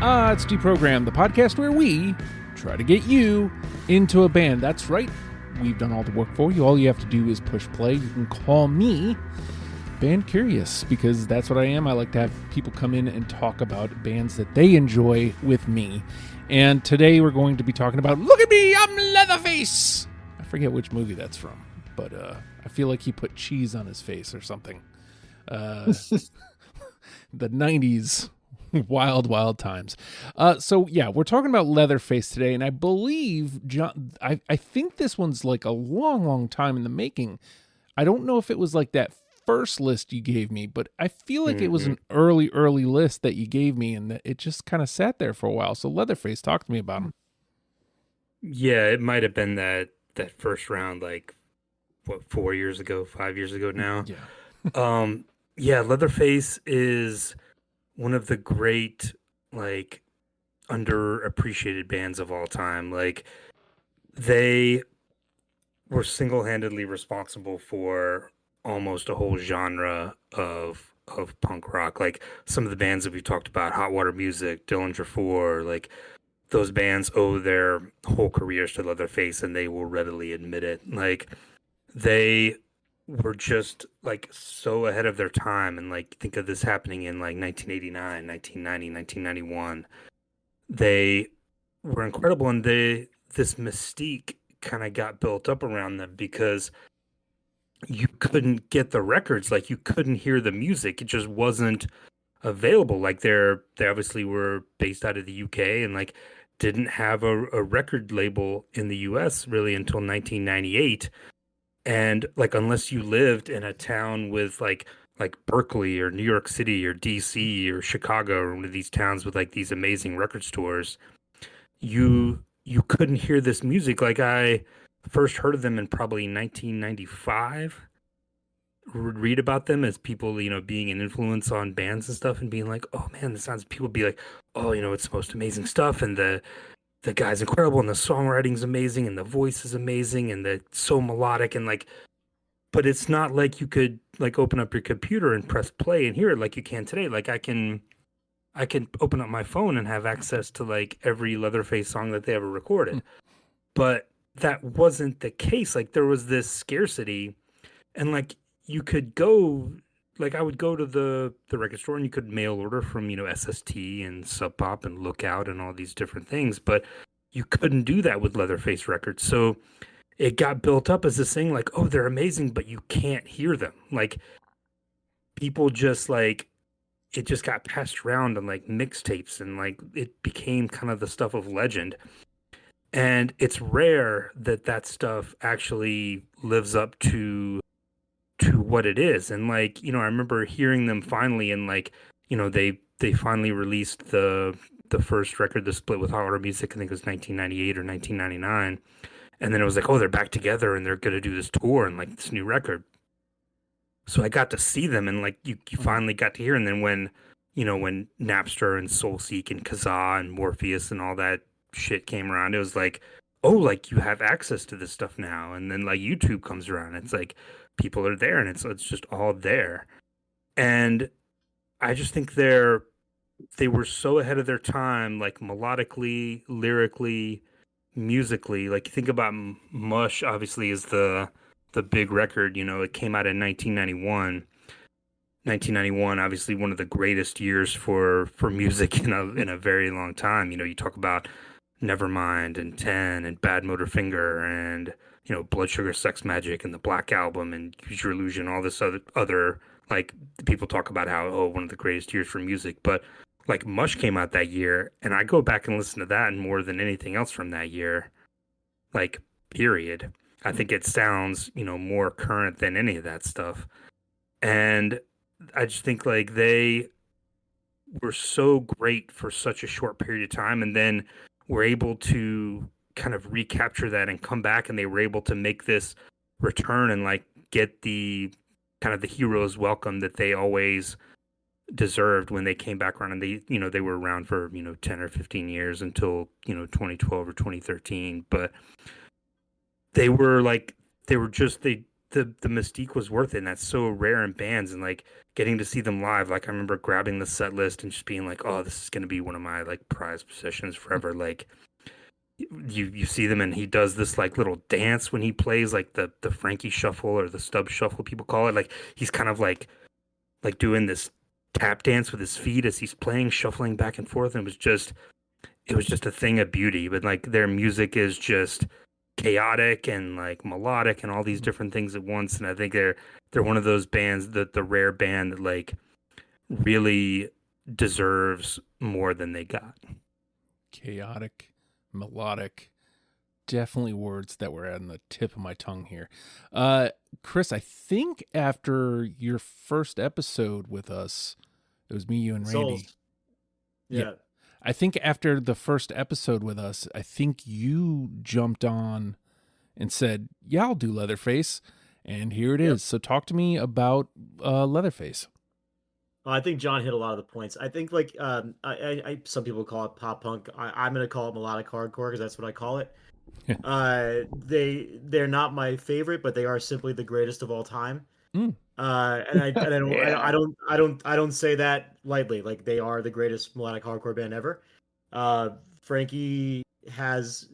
It's Deprogram, the podcast where we try to get you into a band. That's right. We've done all the work for you. All you have to do is push play. You can call me Band Curious because that's what I am. I like to have people come in and talk about bands that they enjoy with me. And today we're going to be talking about, look at me, I'm Leatherface. I forget which movie that's from, but I feel like he put cheese on his face or something. The 90s. Wild times. So yeah, we're talking about Leatherface today, and I believe John. I think this one's like a long time in the making. I don't know if it was like that first list you gave me, but I feel like it was an early list that you gave me, and that it just kind of sat there for a while. So Leatherface, talk to me about him. Yeah, it might have been that first round, like what, 5 years ago now. Yeah. Yeah, Leatherface is one of the great, like, underappreciated bands of all time. Like, they were single-handedly responsible for almost a whole genre of punk rock. Like some of the bands that we talked about, Hot Water Music, Dillinger 4, like those bands owe their whole careers to Leatherface, and they will readily admit it. Like they were just like so ahead of their time, and like think of this happening in like 1989, 1990, 1991. They were incredible, and this mystique kind of got built up around them because you couldn't get the records, like you couldn't hear the music. It just wasn't available. Like they obviously were based out of the UK and like didn't have a record label in the US really until 1998. And like unless you lived in a town with like Berkeley or New York City or DC or Chicago or one of these towns with like these amazing record stores, you couldn't hear this music. Like I first heard of them in probably 1995. Would read about them as people, being an influence on bands and stuff and being like, oh man, this sounds, people be like, oh, it's the most amazing stuff, and the guy's incredible, and the songwriting's amazing, and the voice is amazing, and it's so melodic, and like, but it's not like you could like open up your computer and press play and hear it like you can today. Like I can open up my phone and have access to like every Leatherface song that they ever recorded. But that wasn't the case. Like there was this scarcity, and like you could go, like I would go to the record store and you could mail order from, SST and Sub Pop and Lookout and all these different things, but you couldn't do that with Leatherface records. So it got built up as this thing like, oh, they're amazing, but you can't hear them. Like people just like, it just got passed around on like mixtapes, and like it became kind of the stuff of legend. And it's rare that stuff actually lives up to what it is. And like, I remember hearing them finally, and like, they finally released the first record, the split with Hot Water Music, I think it was 1998 or 1999. And then it was like, oh, they're back together and they're gonna do this tour and like this new record. So I got to see them, and like you finally got to hear. And then when Napster and Soulseek and Kazaa and Morpheus and all that shit came around, it was like, oh, like you have access to this stuff now. And then like YouTube comes around, it's like people are there, and it's just all there. And I just think they were so ahead of their time, like melodically, lyrically, musically. Like think about Mush, obviously, is the big record. It came out in 1991. 1991, obviously one of the greatest years for music in a very long time. You talk about Nevermind and 10 and Bad Motor Finger and Blood Sugar Sex Magic and the Black Album and Use Your Illusion, all this other like people talk about how, oh, one of the greatest years for music. But like Mush came out that year, and I go back and listen to that, and more than anything else from that year, like period, I think it sounds more current than any of that stuff. And I just think like they were so great for such a short period of time, and then were able to kind of recapture that and come back, and they were able to make this return and like get the kind of the hero's welcome that they always deserved when they came back around. And they were around for 10 or 15 years until 2012 or 2013. But they were like, they the mystique was worth it, and that's so rare in bands, and like getting to see them live. Like I remember grabbing the set list and just being like, oh, this is gonna be one of my like prized possessions forever. Like you see them, and he does this like little dance when he plays like the Frankie shuffle or the stub shuffle people call it. Like he's kind of like doing this tap dance with his feet as he's playing, shuffling back and forth, and it was just a thing of beauty. But like their music is just chaotic and like melodic and all these different things at once. And I think they're one of those bands, that the rare band that like really deserves more than they got. Chaotic, melodic, definitely words that were on the tip of my tongue here. Chris, I think after your first episode with us, it was me, you, and Randy. Souls. Yeah. I think after the first episode with us, I think you jumped on and said, yeah, I'll do Leatherface. And here it is. So talk to me about Leatherface. I think John hit a lot of the points. I think like I some people call it pop punk. I'm going to call it melodic hardcore because that's what I call it. They're not my favorite, but they are simply the greatest of all time. And I don't say that lightly. Like they are the greatest melodic hardcore band ever. Frankie has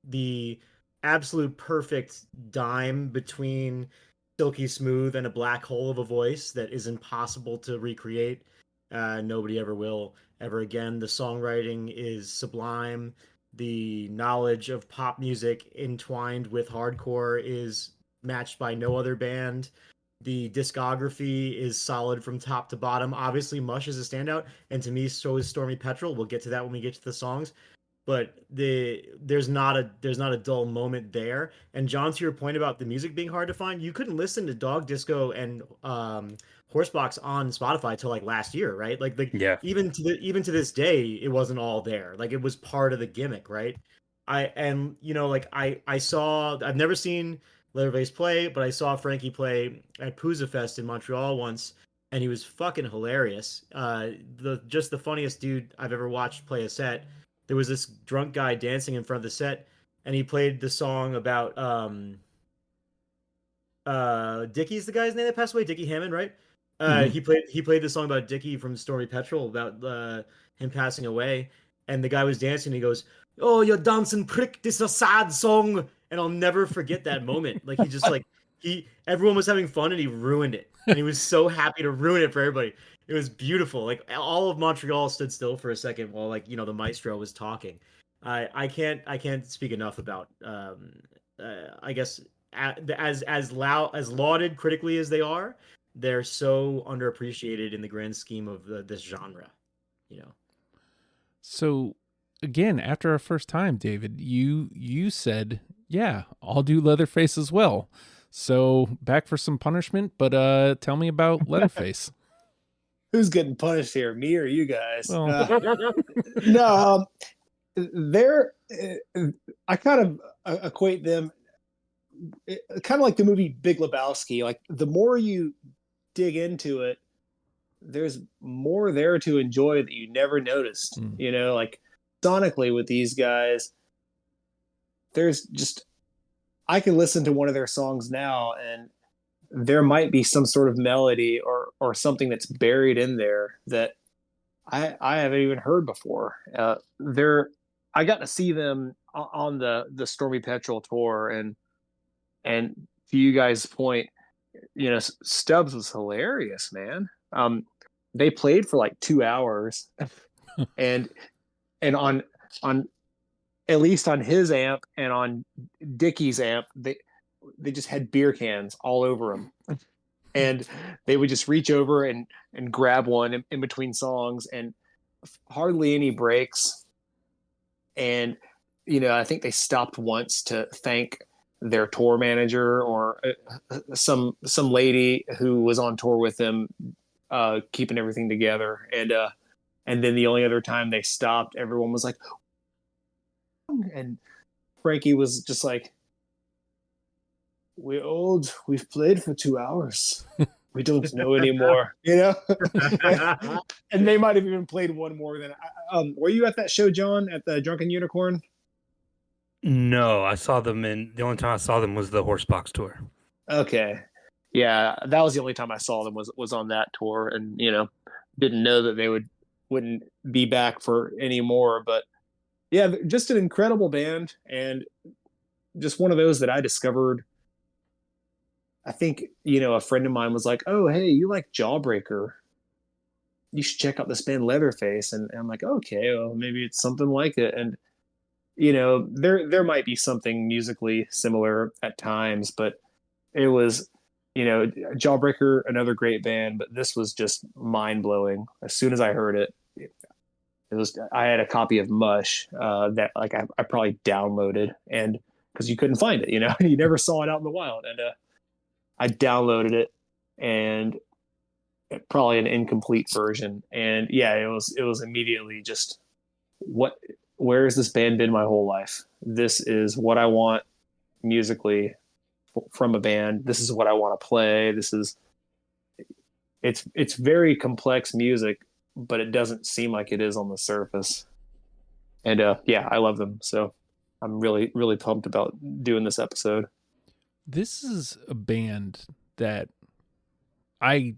the absolute perfect dime between silky smooth and a black hole of a voice that is impossible to recreate. Nobody ever will ever again. The songwriting is sublime. The knowledge of pop music entwined with hardcore is matched by no other band. The discography is solid from top to bottom. Obviously, Mush is a standout, and to me, so is Stormy Petrel. We'll get to that when we get to the songs. But there's not a dull moment there. And John, to your point about the music being hard to find, you couldn't listen to Dog Disco and Horsebox on Spotify till like last year, right? Like yeah. Even to this day, it wasn't all there. Like it was part of the gimmick, right? I've never seen Leatherface play, but I saw Frankie play at Pouza Fest in Montreal once, and he was fucking hilarious. The funniest dude I've ever watched play a set. There was this drunk guy dancing in front of the set, and he played the song about Dickie's the guy's name that passed away, Dickie Hammond, right? He played the song about Dickie from Stormy Petrel about him passing away, and the guy was dancing. And he goes, "Oh, you dancing prick! This is a sad song." And I'll never forget that moment. Like he just like everyone was having fun and he ruined it, and he was so happy to ruin it for everybody. It was beautiful. Like all of Montreal stood still for a second while the maestro was talking. I can't speak enough about I guess as lauded critically as they are, they're so underappreciated in the grand scheme of this genre. So again, after our first time, David, you said, yeah, I'll do Leatherface as well. So back for some punishment, but tell me about Leatherface. Who's getting punished here, me or you guys? Well, no, I kind of equate them kind of like the movie Big Lebowski. Like the more you dig into it, there's more there to enjoy that you never noticed. Like sonically with these guys, there's just, I can listen to one of their songs now and there might be some sort of melody or something that's buried in there that I haven't even heard before. I got to see them on the Stormy Petrel tour, and to you guys' point, Stubbs was hilarious, man. They played for like 2 hours, and on at least on his amp and on Dickie's amp, they just had beer cans all over them, and they would just reach over and grab one in between songs, and hardly any breaks. And I think they stopped once to thank their tour manager or some lady who was on tour with them, keeping everything together. And then the only other time they stopped, everyone was like, and Frankie was just like, "We're old. We've played for 2 hours. We don't know anymore." And they might have even played one more than. Were you at that show, John, at the Drunken Unicorn? No, I saw them the only time I saw them was the Horsebox tour. Okay. Yeah, that was the only time I saw them was on that tour, and didn't know that they wouldn't be back for any more. But yeah, just an incredible band, and just one of those that I discovered. I think a friend of mine was like, "Oh, hey, you like Jawbreaker? You should check out this band Leatherface." And I'm like, "Okay, well, maybe it's something like it." And there might be something musically similar at times, but it was, Jawbreaker, another great band, but this was just mind blowing. As soon as I heard it, I had a copy of Mush that like I probably downloaded, and because you couldn't find it, you never saw it out in the wild, and I downloaded it, and probably an incomplete version, and yeah, it was immediately just where has this band been my whole life? This is what I want musically from a band. This is what I want to play. It's very complex music, but it doesn't seem like it is on the surface. And yeah, I love them. So I'm really, really pumped about doing this episode. This is a band that I,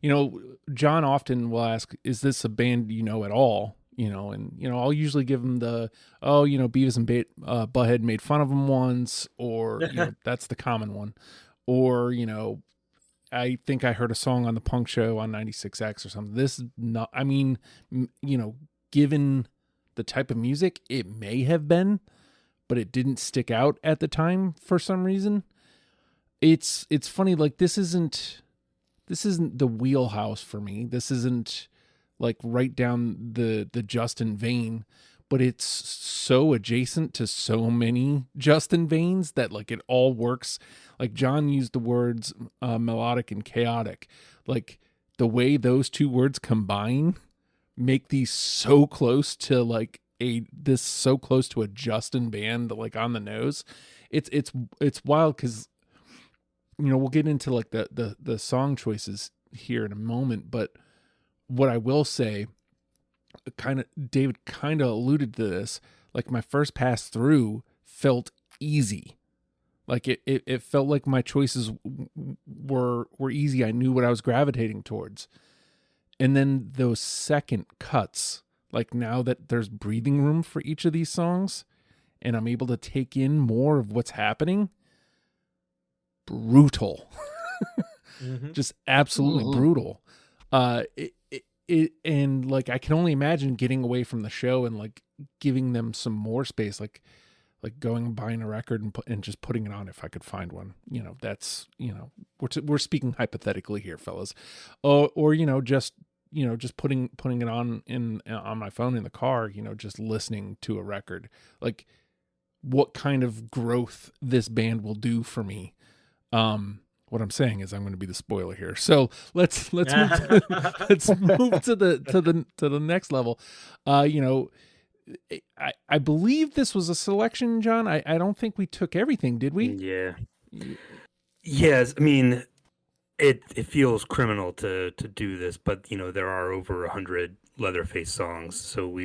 John often will ask, is this a band you know at all? And I'll usually give him Beavis and Butthead made fun of him once, or that's the common one, or I think I heard a song on the Punk Show on 96X or something. This is not, I mean, given the type of music, it may have been, but it didn't stick out at the time for some reason. It's funny, like this isn't the wheelhouse for me. This isn't like right down the Justin vein, but it's so adjacent to so many Justin veins that like it all works. Like John used the words melodic and chaotic. Like the way those two words combine make these so close to like so close to a Justin band, like on the nose. It's wild because we'll get into like the song choices here in a moment, but what I will say, David kind of alluded to this, like my first pass through felt easy. Like it felt like my choices were easy. I knew what I was gravitating towards. And then those second cuts, like now that there's breathing room for each of these songs and I'm able to take in more of what's happening, brutal. Mm-hmm. Just absolutely brutal. And like I can only imagine getting away from the show and like giving them some more space, like going and buying a record and just putting it on if I could find one. That's we're speaking hypothetically here, fellas. Or just putting it on on my phone in the car. Just listening to a record. Like what kind of growth this band will do for me. What I'm saying is I'm going to be the spoiler here. So let's move let's move to the next level. I believe this was a selection, John. I don't think we took everything, did we? Yeah. Yes, I mean it feels criminal to do this, but there are over 100 Leatherface songs, so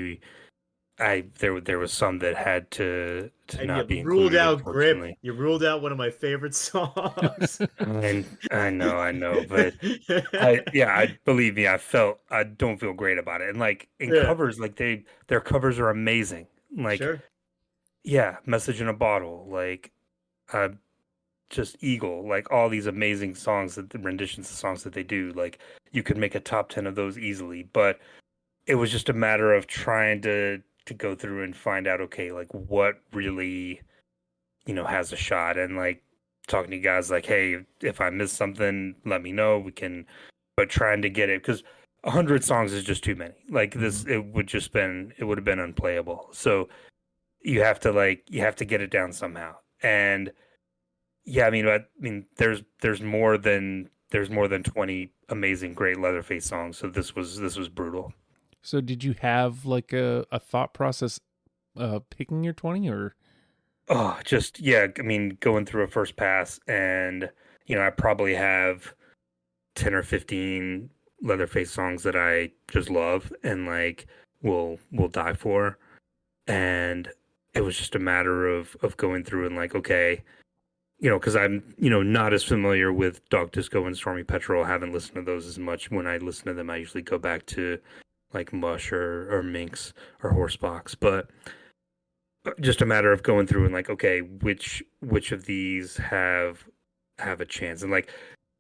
there was some that had to and not be ruled included, out Grip. unfortunately. You ruled out one of my favorite songs. And I know, but I believe me, I don't feel great about it. And like in covers, like their covers are amazing. Like sure. yeah, Message in a Bottle, like just Eagle, like all these amazing songs, the renditions of songs that they do, like you could make a top 10 of those easily, but it was just a matter of trying to go through and find out, okay, like what really, has a shot, and like talking to you guys like, hey, if I miss something, let me know. But trying to get it, because 100 songs is just too many. Like this, it would have been unplayable. So you have to get it down somehow. And yeah, I mean, there's more than 20 amazing, great Leatherface songs. So this was brutal. So did you have like a thought process picking your 20 or? Oh, just, yeah, I mean, going through a first pass and, I probably have 10 or 15 Leatherface songs that I just love and like will die for. And it was just a matter of going through and like, okay, because I'm, not as familiar with Dog Disco and Stormy Petrel. I haven't listened to those as much. When I listen to them, I usually go back to like Mush or Minx or Horsebox. But just a matter of going through and like, okay, which of these have a chance? And like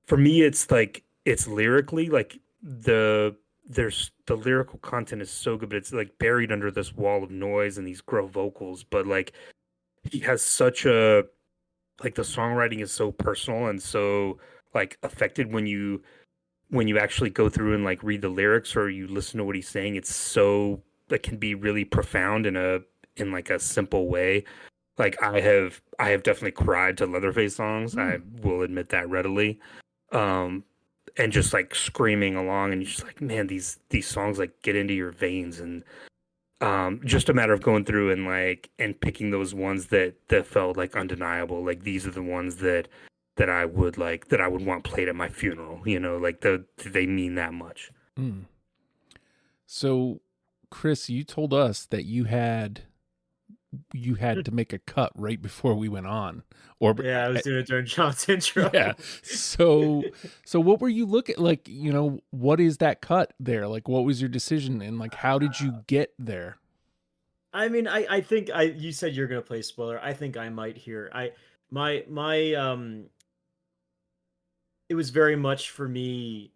for me, it's like it's lyrically like there's the lyrical content is so good, but it's like buried under this wall of noise and these grow vocals. But like he has such a like the songwriting is so personal and so like affected when you actually go through and like read the lyrics or you listen to what he's saying. It's so it can be really profound in like a simple way. Like I have definitely cried to Leatherface songs. I will admit that readily. And just like screaming along and you're just like, man, these songs like get into your veins. And just a matter of going through and like and picking those ones that felt like undeniable. Like these are the ones that I would want played at my funeral. Like they mean that much. Mm. So, Chris, you told us that you had to make a cut right before we went on, or yeah, I was doing it during John's intro. Yeah. So what were you looking like? What is that cut there? Like, what was your decision, and like, how did you get there? I mean, I think you said you're gonna play spoiler. I think I might here. It was very much for me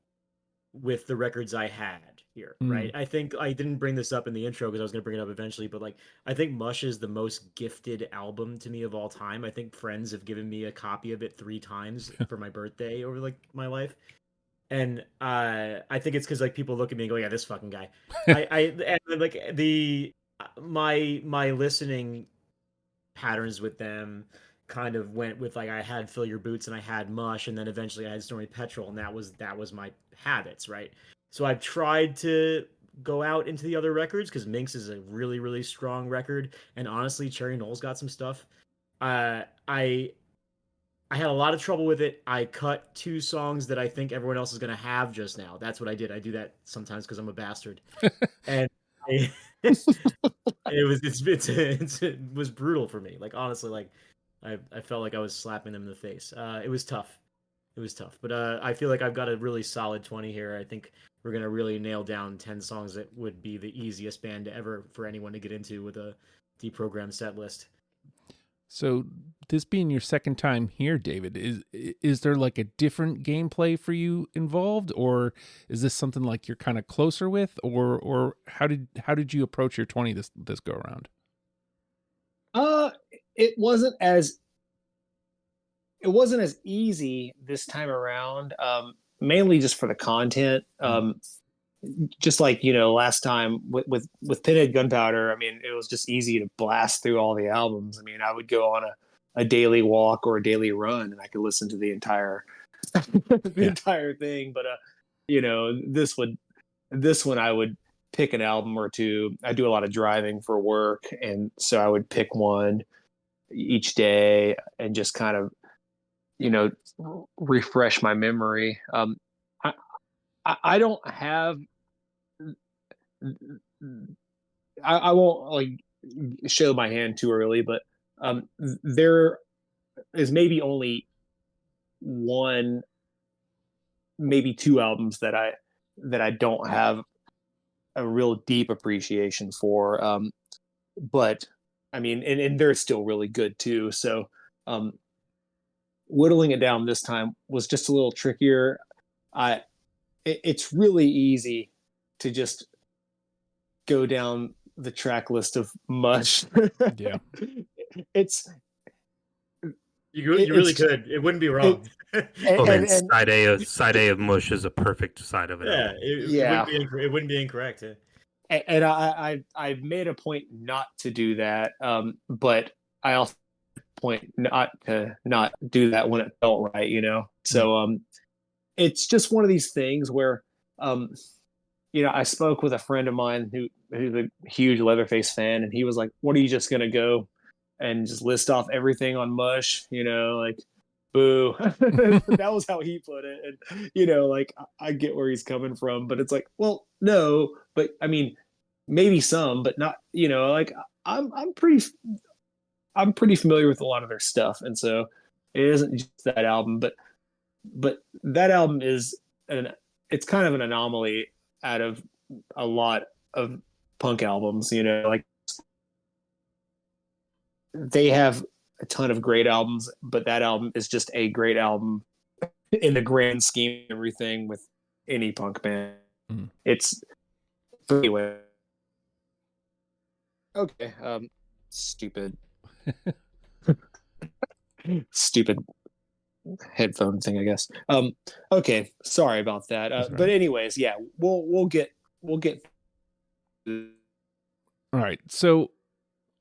with the records I had here, right? I think I didn't bring this up in the intro because I was going to bring it up eventually, but like I think Mush is the most gifted album to me of all time. I think friends have given me a copy of it 3 times for my birthday over like my life. And I think it's because like people look at me and go, yeah, this fucking guy. And like my listening patterns with them kind of went with like I had Fill Your Boots and I had Mush, and then eventually I had Stormy Petrel, and that was my habits, right? So I've tried to go out into the other records because Minx is a really, really strong record, and honestly, Cherry Knowles got some stuff. I had a lot of trouble with it. I cut 2 songs that I think everyone else is gonna have just now. That's what I did. I do that sometimes because I'm a bastard, and it was brutal for me. Like honestly, like I felt like I was slapping them in the face. It was tough. But I feel like I've got a really solid 20 here. I think we're gonna really nail down 10 songs that would be the easiest band ever for anyone to get into with a deprogrammed set list. So this being your second time here, David, is there like a different gameplay for you involved, or is this something like you're kind of closer with, or how did you approach your 20 this go around? It wasn't as easy this time around. Mainly just for the content. Just like last time with Pinhead Gunpowder, I mean, it was just easy to blast through all the albums. I mean, I would go on a daily walk or a daily run, and I could listen to the entire entire thing. But this one I would pick an album or two. I do a lot of driving for work, and so I would pick one each day and just kind of refresh my memory. I don't have. I won't like show my hand too early, but there is maybe only 1, maybe 2 albums that I don't have a real deep appreciation for. But I mean, and they're still really good too. So whittling it down this time was just a little trickier. It's really easy to just go down the track list of Mush. Yeah. You really could. It wouldn't be wrong. Side A of Mush is a perfect side of it. Yeah, it wouldn't be incorrect. And I've made a point not to do that, but I also point not to not do that when it felt right, So it's just one of these things where I spoke with a friend of mine who's a huge Leatherface fan, and he was like, "What, are you just gonna go and just list off everything on Mush?" Like, boo. That was how he put it. And like I get where he's coming from, but it's like, well, no, but I mean, maybe some, but not. Like I'm pretty familiar with a lot of their stuff, and so It isn't just that album, but that album is it's kind of an anomaly out of a lot of punk albums. Like they have a ton of great albums, but that album is just a great album in the grand scheme of everything with any punk band. It's anyway. Okay. Stupid headphone thing, I guess. Okay, sorry about that. But anyways, yeah, we'll get. All right, so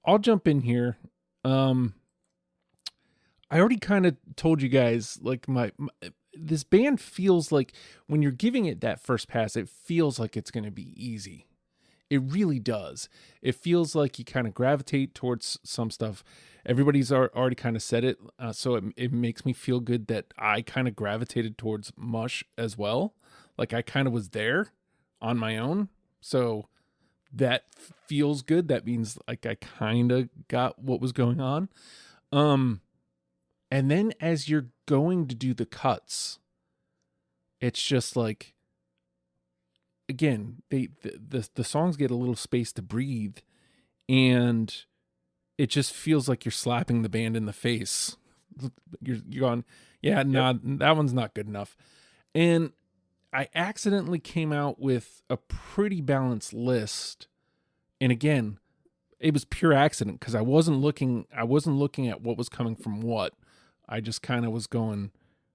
I'll jump in here. I already kind of told you guys, like my this band feels like when you're giving it that first pass, it feels like it's going to be easy. It really does. It feels like you kind of gravitate towards some stuff. Everybody's already kind of said it, so it makes me feel good that I kind of gravitated towards Mush as well. Like I kind of was there on my own, so that feels good. That means like I kind of got what was going on. And then as you're going to do the cuts, it's just like, again, the songs get a little space to breathe, and it just feels like you're slapping the band in the face. You're going, yeah, nah, that one's not good enough. And I accidentally came out with a pretty balanced list. And again, it was pure accident because I wasn't looking at what was coming from what. I just kind of was going,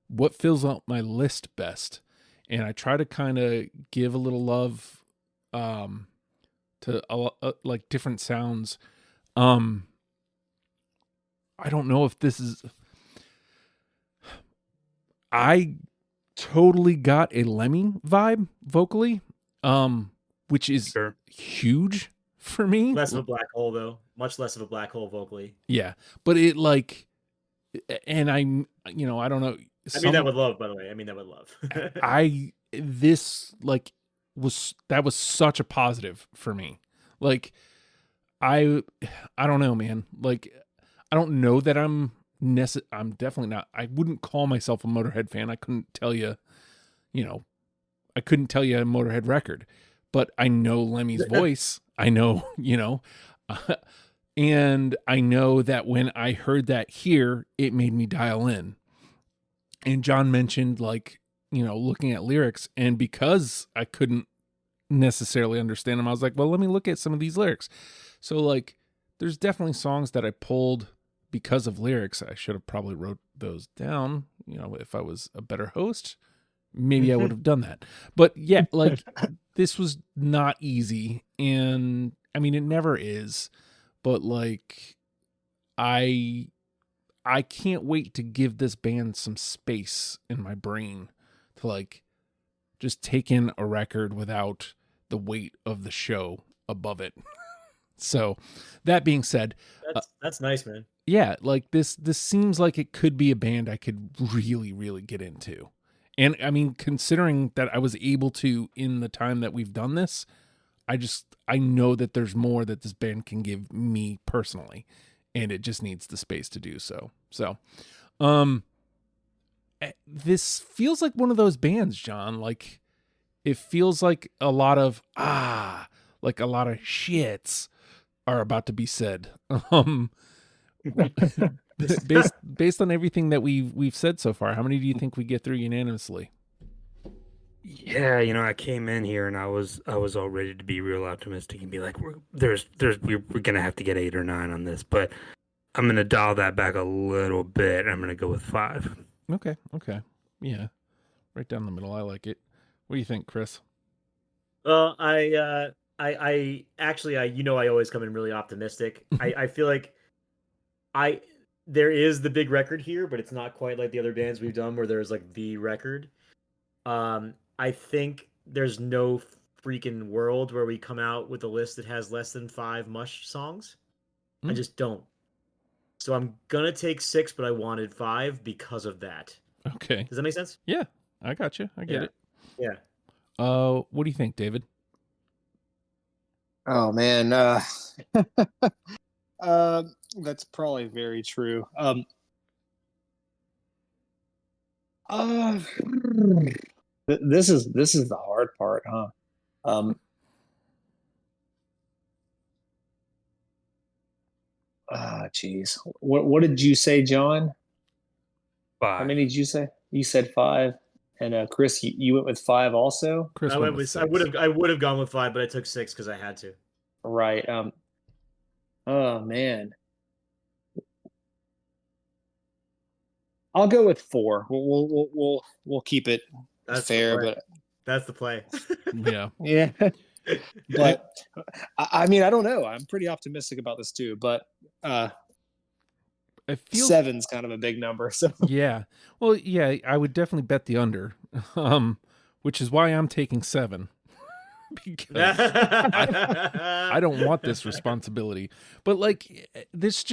what fills out my list best? And I try to kind of give a little love to like different sounds. I don't know if this is... I totally got a Lemmy vibe vocally, which is huge for me. Less of a black hole, though. Much less of a black hole vocally. Yeah, but it like... And I don't know. I mean that with love, by the way. I mean that with love. That was such a positive for me. Like, I don't know, man. Like, I don't know that I'm definitely not. I wouldn't call myself a Motorhead fan. I couldn't tell you, I couldn't tell you a Motorhead record, but I know Lemmy's voice. I know, and I know that when I heard that here, it made me dial in. And John mentioned, like, looking at lyrics, and because I couldn't necessarily understand them, I was like, well, let me look at some of these lyrics. So, like, there's definitely songs that I pulled because of lyrics. I should have probably wrote those down. If I was a better host, maybe I would have done that. But yeah, like, this was not easy. And I mean, it never is. But like, I can't wait to give this band some space in my brain to like just take in a record without the weight of the show above it. So that being said, that's nice, man. Yeah, like this seems like it could be a band I could really, really get into. And I mean, considering that I was able to in the time that we've done this, I know that there's more that this band can give me personally, and it just needs the space to do so. So, this feels like one of those bands, John. Like, it feels like a lot of like a lot of shits are about to be said. Based on everything that we've said so far, how many do you think we get through unanimously? Yeah, I came in here and I was all ready to be real optimistic and be like, we're gonna have to get 8 or 9 on this, but I'm gonna dial that back a little bit. I'm gonna go with 5. Okay, yeah, right down the middle. I like it. What do you think, Chris? Well, I actually, I always come in really optimistic. I feel like there is the big record here, but it's not quite like the other bands we've done where there's like the record. I think there's no freaking world where we come out with a list that has less than 5 Mush songs. I just don't. So I'm gonna take 6, but I wanted 5 because of that. Okay. Does that make sense? Yeah, I got you. I get it. Yeah. What do you think, David? Oh man, that's probably very true. This is the hard part, huh? Geez. What did you say, John? How 5. many did you say? You said 5, and Chris, you went with 5 also. Chris I went went with with. six. I would have gone with 5, but I took 6 because I had to. Right. Oh man. I'll go with 4. We'll keep it That's fair, the play. but That's the play. Yeah. yeah. But I mean, I don't know. I'm pretty optimistic about this too, but It feels 7's kind of a big number. So yeah. Well, yeah, I would definitely bet the under. Which is why I'm taking 7. Because I don't want this responsibility. But like this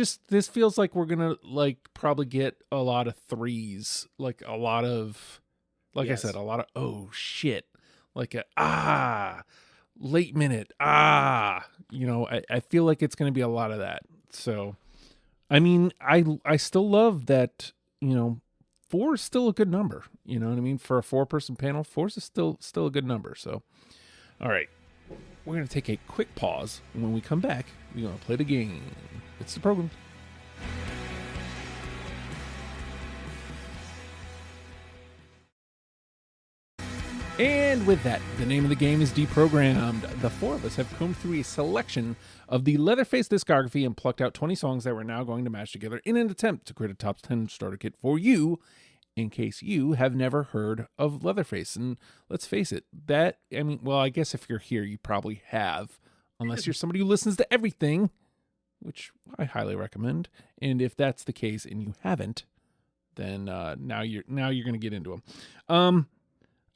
feels like we're gonna like probably get a lot of 3s, like a lot of, like Yes. I said, a lot of oh shit, like a late minute I feel like it's gonna be a lot of that. So I mean I still love that 4 is still a good number. You know what I mean? For a 4-person panel, 4 is still a good number. So all right. We're going to take a quick pause, and when we come back, we're going to play the game. It's the program. And with that, the name of the game is Deprogrammed. The 4 of us have combed through a selection of the Leatherface discography and plucked out 20 songs that we're now going to match together in an attempt to create a top 10 starter kit for you, in case you have never heard of Leatherface. And let's face it, I guess if you're here, you probably have, unless you're somebody who listens to everything, which I highly recommend. And if that's the case and you haven't, then now you're going to get into them.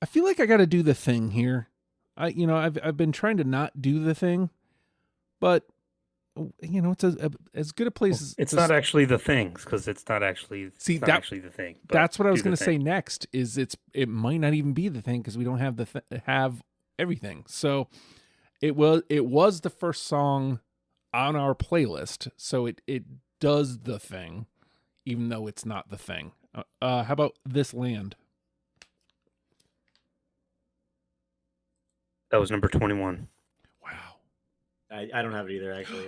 I feel like I got to do the thing here. I've been trying to not do the thing, but it's as good a place as It's not actually the things, because it's not actually actually the thing. That's what I was going to say next. Is it might not even be the thing because we don't have have everything. So it was the first song on our playlist, so it does the thing, even though it's not the thing. How about This Land? That was number 21. Wow. I don't have it either, actually.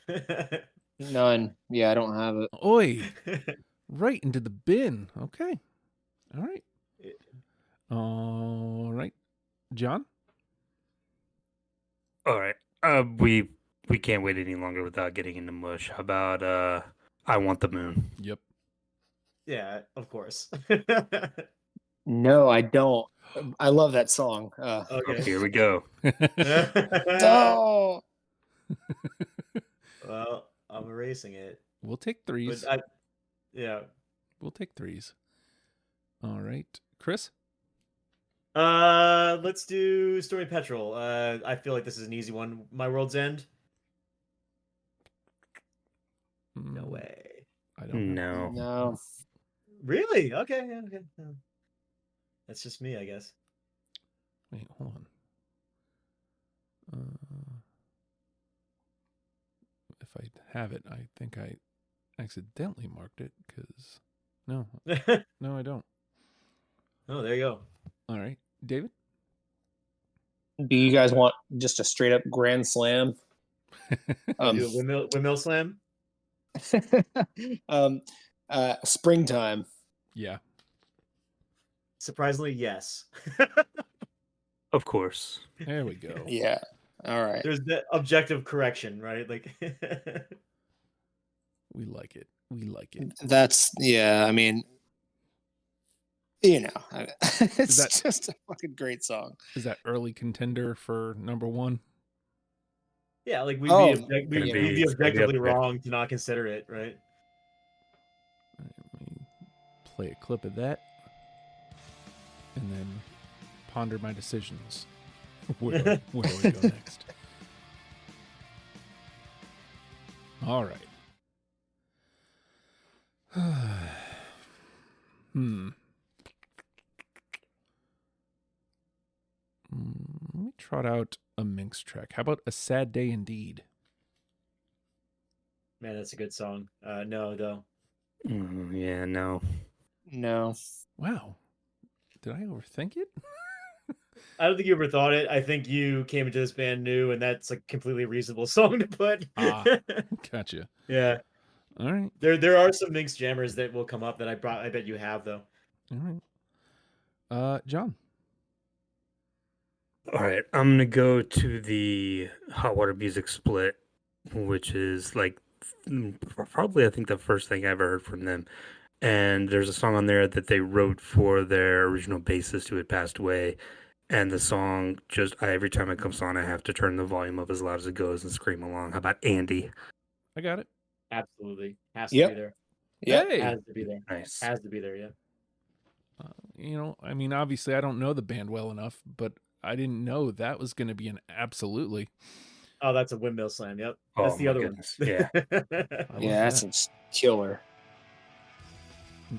Yeah. none. Yeah, I don't have it. Oi. Right into the bin. Okay. All right. All right. John? All right. We can't wait any longer without getting into mush. How about I Want the Moon? Yep. Yeah, of course. No, I don't. I love that song. Okay. Here we go. No. Well, I'm erasing it. We'll take 3s. But yeah. We'll take 3s. All right. Chris? Let's do Stormy Petrel. I feel like this is an easy one. My World's End. No way. I don't know. No. Really? Okay. Yeah, okay. No. That's just me, I guess. Wait, hold on. If I have it, I think I accidentally marked it because no, I don't. Oh, there you go. All right, David. Do you guys want just a straight up grand slam? Do windmill slam. Springtime. Yeah. Surprisingly, yes. Of course. There we go. Yeah. All right. There's the objective correction, right? Like, We like it. We like it. That's yeah. I mean, it's that- just a fucking great song. Is that early contender for number 1? yeah, like we'd Oh, be be- objectively it's gonna be up there. wrong to not consider it, right? All right, let me play a clip of that, and then ponder my decisions. Where do we go next? All right. Let me trot out a Minx track. How about A Sad Day Indeed? Man, that's a good song. No, though. Yeah, no. No. Wow. Did I overthink it? I don't think you ever thought it. I think you came into this band new, and that's a completely reasonable song to put. Gotcha. Yeah. All right. There are some Minx jammers that will come up that I bet you have though. All right. John. All right, I'm gonna go to the Hot Water Music split, which is like probably I think the first thing I ever heard from them. And there's a song on there that they wrote for their original bassist who had passed away. And the song just every time it comes on, I have to turn the volume up as loud as it goes and scream along. How about Andy? I got it. Absolutely, has to Yep. be there. Yeah. Hey. Has to be there. Nice. Has to be there. Yeah. You know, I mean, obviously, I don't know the band well enough, but I didn't know that was going to be an absolutely. Oh, that's a windmill slam. Yep. Oh, That's the my other goodness. one. Yeah. I love Yeah, that. that's a killer.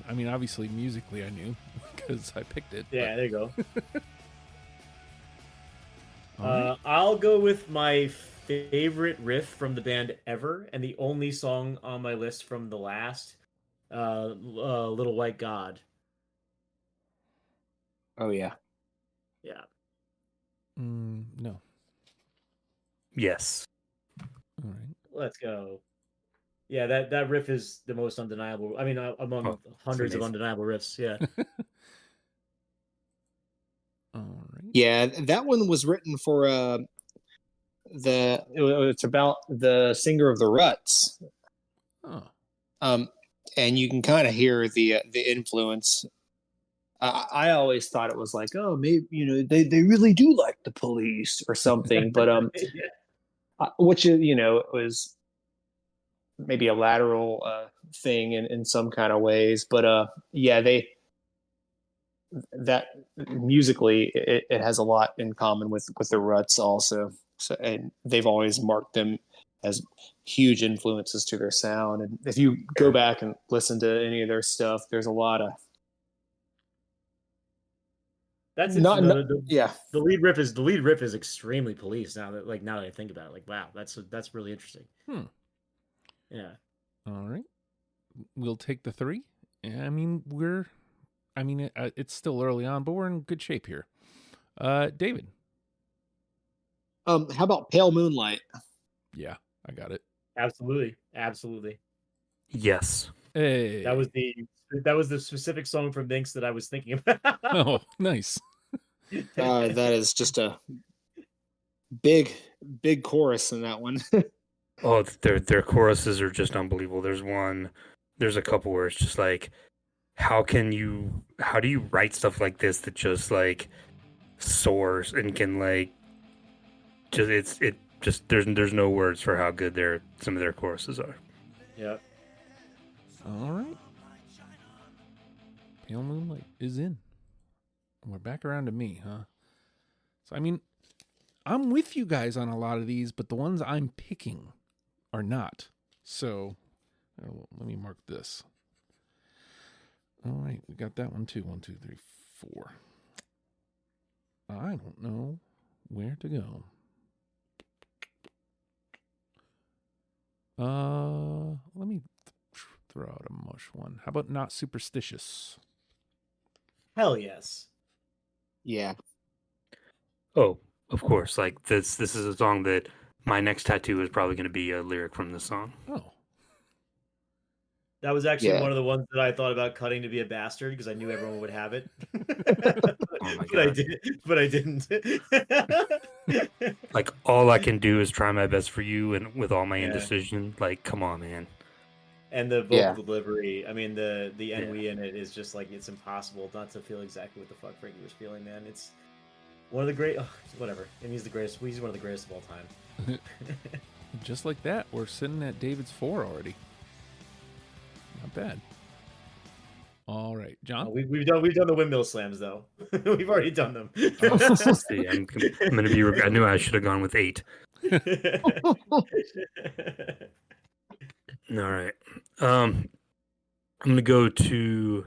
I mean, obviously, musically, I knew because I picked it. Yeah, there you go. All right. I'll go with my favorite riff from the band ever, and the only song on my list from the last, "Little White God." Oh yeah. Yeah. No. Yes. All right. Let's go. Yeah, that riff is the most undeniable. I mean, among hundreds of amazing. undeniable riffs. Yeah. All right. Yeah, that one was written for it's about the singer of the Ruts. Oh. And you can kind of hear the influence. I always thought it was like, oh, maybe they really do like the Police or something, but Yeah. which it was maybe a lateral thing in some kind of ways, but yeah, that musically it has a lot in common with the Ruts also. So, and they've always marked them as huge influences to their sound. And if you go back and listen to any of their stuff, there's a lot of That's not, yeah. The lead riff is extremely Police. Now that I think about it, like wow, that's really interesting. Yeah. All right. We'll take the 3. I mean, it's still early on, but we're in good shape here. David. How about Pale Moonlight? Yeah, I got it. Absolutely. Yes. Hey. That was the specific song from Minx that I was thinking about. Oh, nice. That is just a big chorus in that one. Oh, their choruses are just unbelievable. There's a couple where it's just like, how do you write stuff like this that just like soars and can like there's no words for how good some of their choruses are. Yep. All right. Pale Moonlight is in. We're back around to me, huh? So, I mean, I'm with you guys on a lot of these, but the ones I'm picking are not. So, let me mark this. All right, we got that one too. 1, 2, 3, 4. I don't know where to go. Let me throw out a mush one. How about Not Superstitious? Hell yes. Yeah. Oh, of course. Like this is a song that my next tattoo is probably going to be a lyric from this song. Oh. That was actually Yeah. one of the ones that I thought about cutting to be a bastard because I knew everyone would have it. Oh my But I didn't. Like all I can do is try my best for you, and with all my Yeah. indecision, like come on, man. And the vocal Yeah. delivery, I mean the NW in it is just like it's impossible not to feel exactly what the fuck Frankie was feeling, man. It's one of the great whatever. And he's one of the greatest of all time. Just like that, we're sitting at David's 4 already. Not bad. All right, John. We've done the windmill slams though. We've already done them. See, I'm gonna be. I knew I should have gone with 8. All right. I'm gonna go to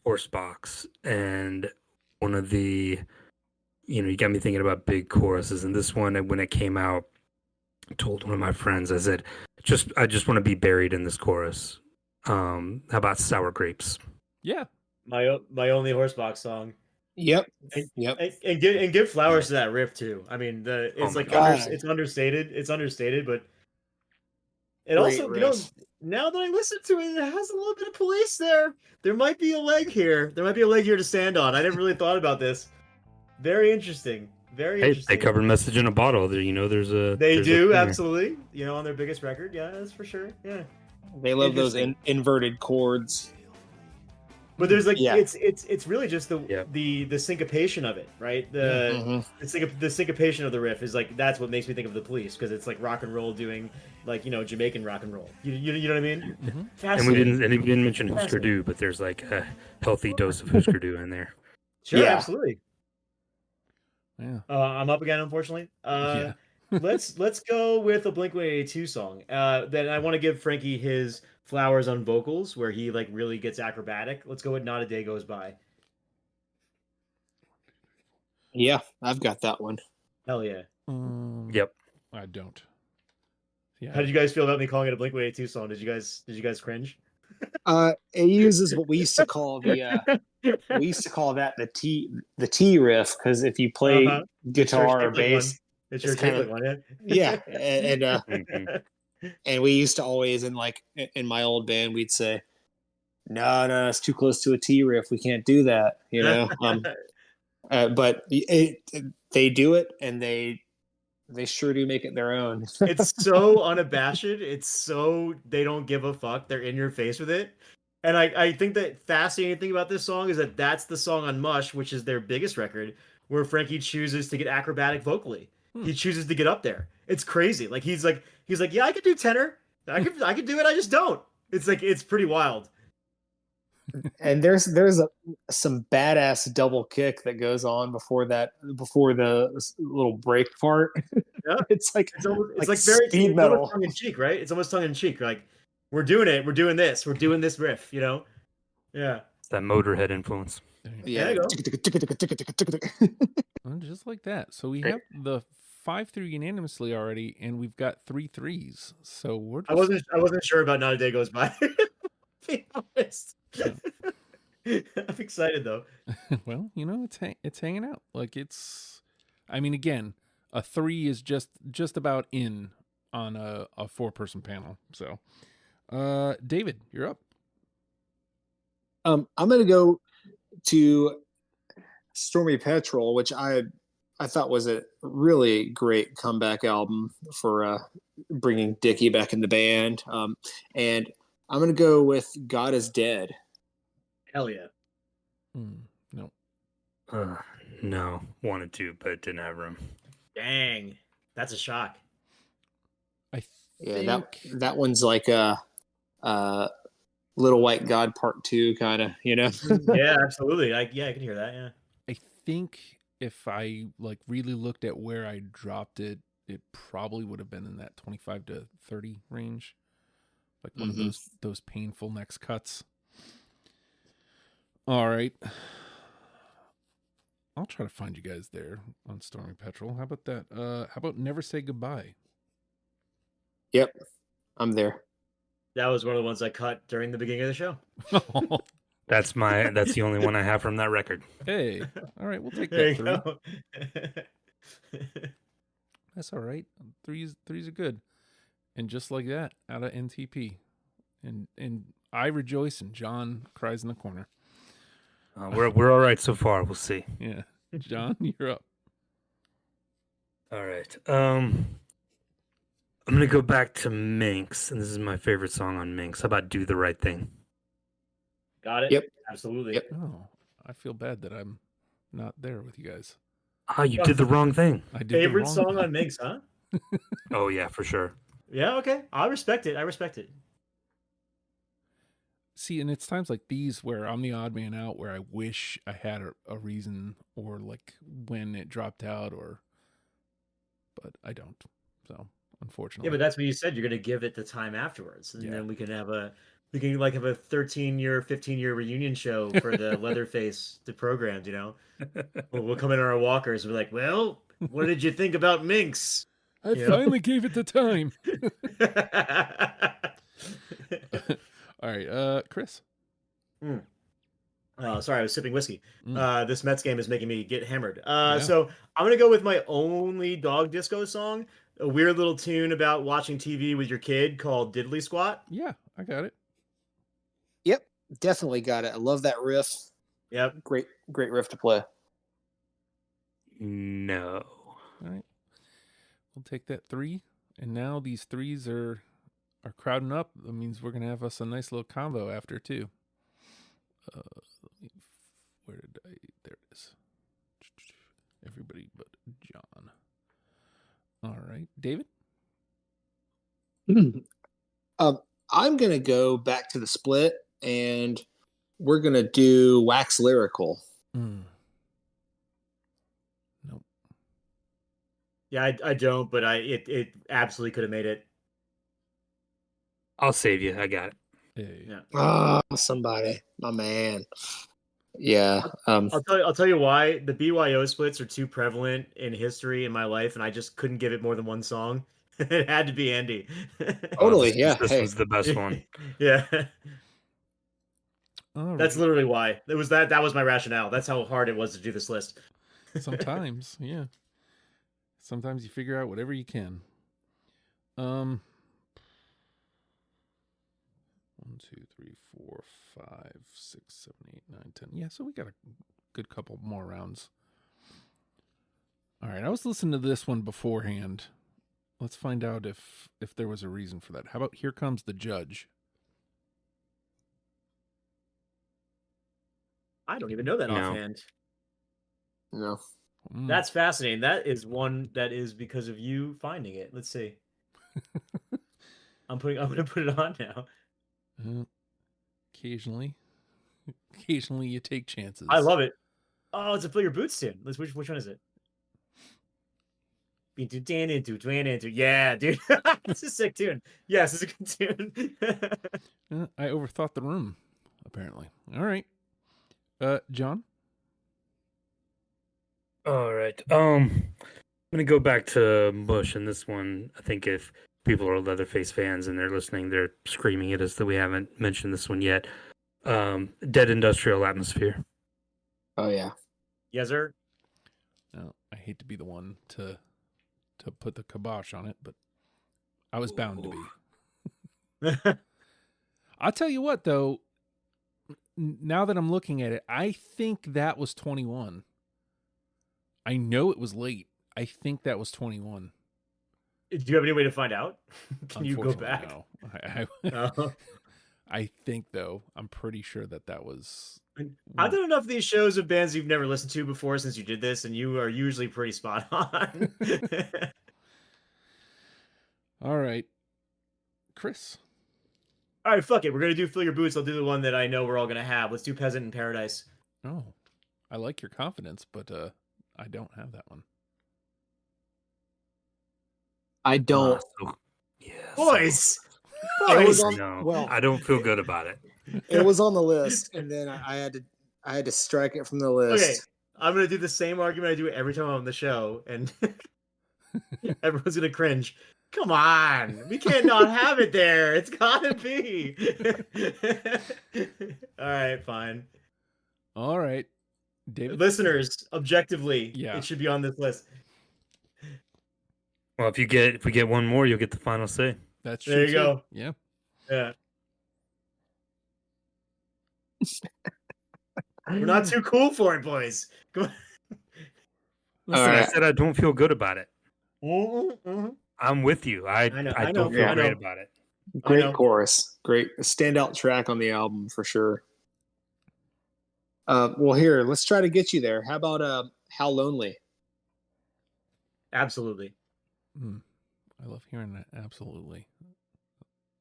Horsebox, and one of the, you got me thinking about big choruses, and this one, when it came out, I told one of my friends, I said, I just want to be buried in this chorus. How about Sour Grapes? Yeah. my only Horsebox song. Yep. And, Yep. and give flowers to that riff too. I mean, it's my like God. it's understated. It's understated, but it Great also, riff. now that I listen to it, it has a little bit of Police there. There might be a leg here. There might be a leg here to stand on. I never really thought about this. Very interesting. Very Hey, interesting. they covered Message in a Bottle. There, there's a. They there's do, a absolutely. On their biggest record. Yeah, that's for sure. Yeah. They love those Interesting. inverted chords. But there's like Yeah. it's really just Yeah. the syncopation of it, right? Mhm. The syncopation of the riff is like that's what makes me think of the Police, because it's like rock and roll doing like Jamaican rock and roll. You know what I mean? Mhm. And we Fascinating. didn't mention Husker Du, but there's like a healthy dose of Husker Du in there. Sure, Yeah. absolutely. Yeah. I'm up again, unfortunately. Yeah. let's go with a Blink-182 song. Then I want to give Frankie his flowers on vocals, where he like really gets acrobatic. Let's go with "Not a Day Goes By." Yeah, I've got that one. Hell yeah! Yep. I don't. Yeah. How did you guys feel about me calling it a Blink-182 song? Did you guys cringe? It uses what we used to call that the T riff, because if you play Uh-huh. guitar or It's your bass, It's your it's kinda- Chiclet one, yeah, Mhm. and we used to always in my old band we'd say, no, it's too close to a T riff. We can't do that, but they do it, and they sure do make it their own. It's so unabashed. It's so they don't give a fuck. They're in your face with it. And I think that fascinating thing about this song is that that's the song on Mush, which is their biggest record, where Frankie chooses to get acrobatic vocally. He chooses to get up there. It's crazy. Like he's like, yeah, I could do tenor. I could do it. I just don't. It's like it's pretty wild. And there's some badass double kick that goes on before the little break part. Yeah. It's like very speed metal. tongue in cheek, right? It's almost tongue in cheek. Like we're doing it. We're doing this. We're doing this riff. Yeah. It's that Motorhead influence. Yeah. There Well, just like that. So we have the 5-3 unanimously already, and we've got 3 3s. So we're just... I wasn't sure about "Not a Day Goes By." Be honest. I'm excited though. Well, it's hanging out. Like I mean, again, a 3 is just about in on a 4-person panel. So, David, you're up. I'm gonna go to Stormy Petrel, which I thought was a really great comeback album for bringing Dickie back in the band. And I'm gonna go with "God Is Dead." Hell yeah. No. No, wanted to, but didn't have room. Dang. That's a shock. I Yeah, think that one's like a Little White God Part 2 kind of, Yeah, absolutely. I can hear that. Yeah. I think if I like really looked at where I dropped it, it probably would have been in that 25 to 30 range. Like one of those painful next cuts. All right. I'll try to find you guys there on Stormy Petrel. How about that? How about Never Say Goodbye? Yep, I'm there. That was one of the ones I cut during the beginning of the show. That's the only one I have from that record. Hey, all right, we'll take There that you 3. go. That's all right. Threes are good. And just like that, out of NTP. And I rejoice and John cries in the corner. We're all right so far. We'll see. Yeah. John, you're up. All right. I'm gonna go back to Minx, and this is my favorite song on Minx. How about "Do the Right Thing"? Got it? Yep. Absolutely. Yep. Oh, I feel bad that I'm not there with you guys. Ah, you did the wrong thing. I did Favorite the wrong song thing. on Minx, huh? Oh yeah, for sure. Yeah, okay. I respect it. See, and it's times like these where I'm the odd man out, where I wish I had a reason, or like when it dropped out, but I don't. So unfortunately, Yeah, but that's what you said. You're gonna give it the time afterwards, and then we can have a 13-year, 15-year reunion show for the Leatherface the programs. We'll come in on our walkers and be like, "Well, what did you think about Minx?" I finally gave it the time. All right, Chris. I'm Sorry, I was sipping whiskey. This Mets game is making me get hammered. Yeah. So I'm gonna go with my only dog disco song, a weird little tune about watching TV with your kid called Diddly Squat. Yeah, I got it. Yep, definitely got it. I love that riff. Yep. Great riff to play. No. All right. We'll take that 3. And now these 3s are crowding up. That means we're going to have us a nice little combo after, too. Where did I... There it is. Everybody but John. All right. David? I'm going to go back to the split, and we're going to do Wax Lyrical. Nope. Yeah, I don't, but it absolutely could have made it. I'll save you. I got it. Hey. Yeah. Somebody, my man. Yeah. I'll tell you why. The BYO splits are too prevalent in history in my life, and I just couldn't give it more than one song. It had to be Andy. Totally. Yeah. This was the best one. Yeah. All That's right. literally why. It was that was my rationale. That's how hard it was to do this list. Sometimes, yeah. Sometimes you figure out whatever you can. 1, 2, 3, 4, 5, 6, 7, 8, 9, 10. Yeah, so we got a good couple more rounds. All right, I was listening to this one beforehand. Let's find out if there was a reason for that. How about Here Comes the Judge? I don't even know that No. offhand. No. That's fascinating. That is one that is because of you finding it. Let's see. I'm gonna put it on now. Occasionally you take chances. I love it. Oh, it's a Fill Your Boots tune. Which one is it? Yeah, dude. This is a sick tune. Yes, it's a good tune. I overthought the room, apparently. All right. John? All right. I'm gonna go back to Bush, and this one, I think if people are Leatherface fans and they're listening, they're screaming at us that we haven't mentioned this one yet. Dead Industrial Atmosphere. Oh yeah. Yes, sir. No, I hate to be the one to put the kibosh on it, but I was bound to be. I'll tell you what, though. Now that I'm looking at it, I think that was 21. I know it was late. I think that was 21. Do you have any way to find out? Can you go back? No. Oh. I think, though, I'm pretty sure that was... I've done enough of these shows of bands you've never listened to before since you did this, and you are usually pretty spot on. All right. Chris? All right, fuck it. We're going to do Fill Your Boots. I'll do the one that I know we're all going to have. Let's do Peasant in Paradise. Oh, I like your confidence, but I don't have that one. I don't. Yes. Boys! It was Boys! on, No, well, I don't feel good about it. it was on the list, and then I had to strike it from the list. Okay, I'm going to do the same argument I do every time I'm on the show, and everyone's going to cringe. Come on, we can't not have it there. It's gotta be. All right, fine. All right, David. Listeners, objectively, Yeah. it should be on this list. Well, if we get one more, you'll get the final say. That's true. There you too. go. Yeah. Yeah. We're not too cool for it, boys. Come on. Listen, right. I said I don't feel good about it. Mm-hmm. I'm with you. I know, don't feel I great know. about it. Great chorus. Great standout track on the album for sure. Well, here, let's try to get you there. How about How Lonely? Absolutely. I love hearing that. Absolutely.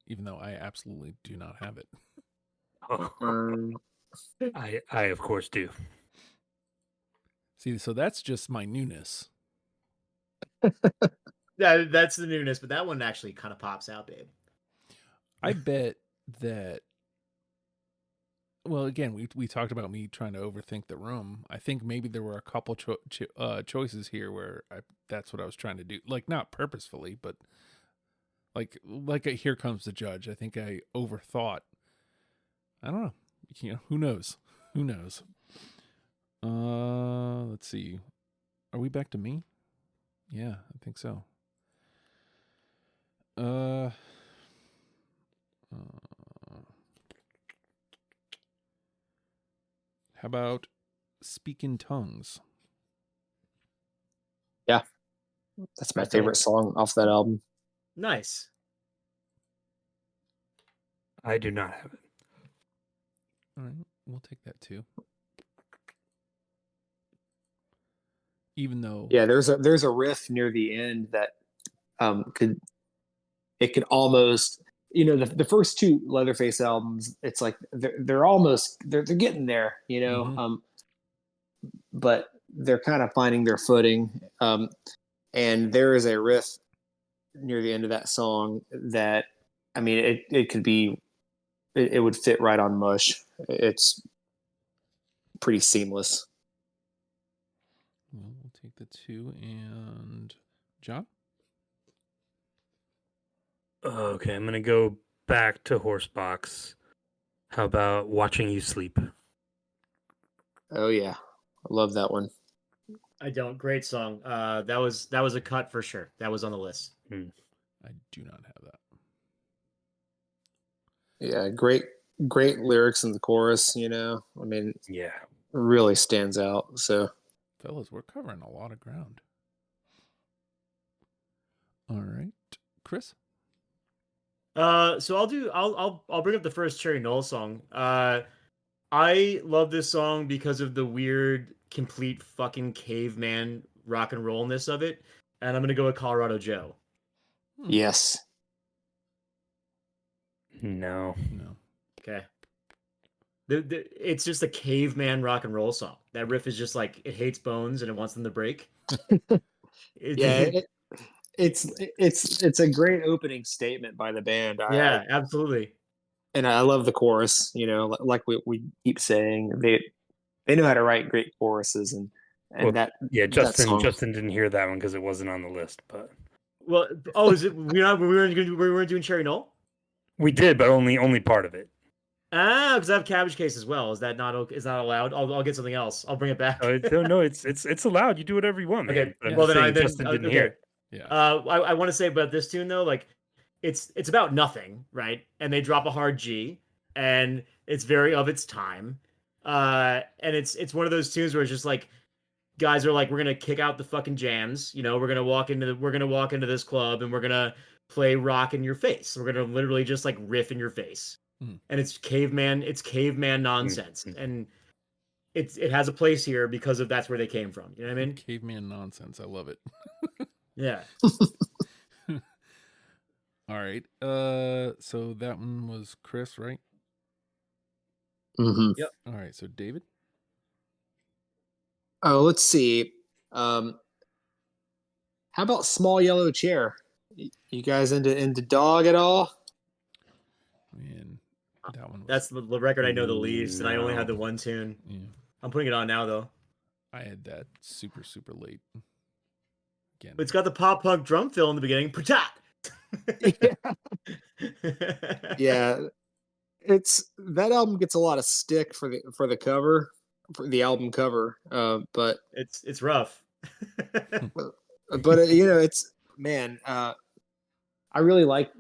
Even though I absolutely do not have it. I of course do. See, so that's just my newness. Yeah, that's the newness, but that one actually kind of pops out, babe. I bet that. Well, again, we talked about me trying to overthink the room. I think maybe there were a couple choices here where that's what I was trying to do. Like, not purposefully, but like Here Comes the Judge. I think I overthought. I don't know. Who knows? Who knows? Let's see. Are we back to me? Yeah, I think so. How about Speak in Tongues? Yeah, that's my favorite song off that album. Nice. I do not have it. All right, we'll take that too. Even though, yeah, there's a riff near the end that could almost, the first two Leatherface albums, it's like they're almost they're getting there, but they're kind of finding their footing. And there is a riff near the end of that song that, I mean, it could be, it would fit right on Mush. It's pretty seamless. well, we'll take the 2. And John? Okay, I'm gonna go back to Horsebox. How about Watching You Sleep? Oh yeah, I love that one. I don't. Great song. That was a cut for sure. That was on the list. I do not have that. Yeah, great lyrics in the chorus. I mean, Yeah, really stands out. So, Fellas, we're covering a lot of ground. All right, Chris. So I'll bring up the first Cherry Knoll song. I love this song because of the weird, complete fucking caveman rock and rollness of it, and I'm gonna go with Colorado Joe. yes. no. Okay. It's just a caveman rock and roll song. That riff is just like it hates bones and it wants them to break. It's a great opening statement by the band. Yeah, absolutely. And I love the chorus. Like we keep saying, they know how to write great choruses, and Well, that Justin song. Justin didn't hear that one because it wasn't on the list, but Well, is it we weren't doing Cherry Knoll? we did, but only part of it. Because I have Cabbage Case as well. Is that not allowed? I'll get something else. I'll bring it back. No, it's allowed. You do whatever you want, man. Okay. But I'm Well, just then saying Justin didn't hear it. Yeah. I want to say about this tune though, like it's about nothing, right? And they drop a hard G, and it's very of its time. And it's one of those tunes where it's just like guys are like, we're gonna kick out the fucking jams, we're gonna walk into this club and we're gonna play rock in your face. We're gonna literally just like riff in your face. And it's caveman nonsense. And it has a place here because of that's where they came from. You know what I mean? Caveman nonsense. I love it. Yeah. All right. So that one was Chris, right? Mm-hmm. Yep. All right. So David. Oh, let's see. How about Small Yellow Chair? You guys into Dog at all? Man, that one. That's the record I know the least, and I only had the one tune. Yeah. I'm putting it on now though. I had that super late. Again. It's got the pop punk drum fill in the beginning. Patat. Yeah, that album gets a lot of stick for the cover, for the album cover. But it's rough. but it's, man. I really like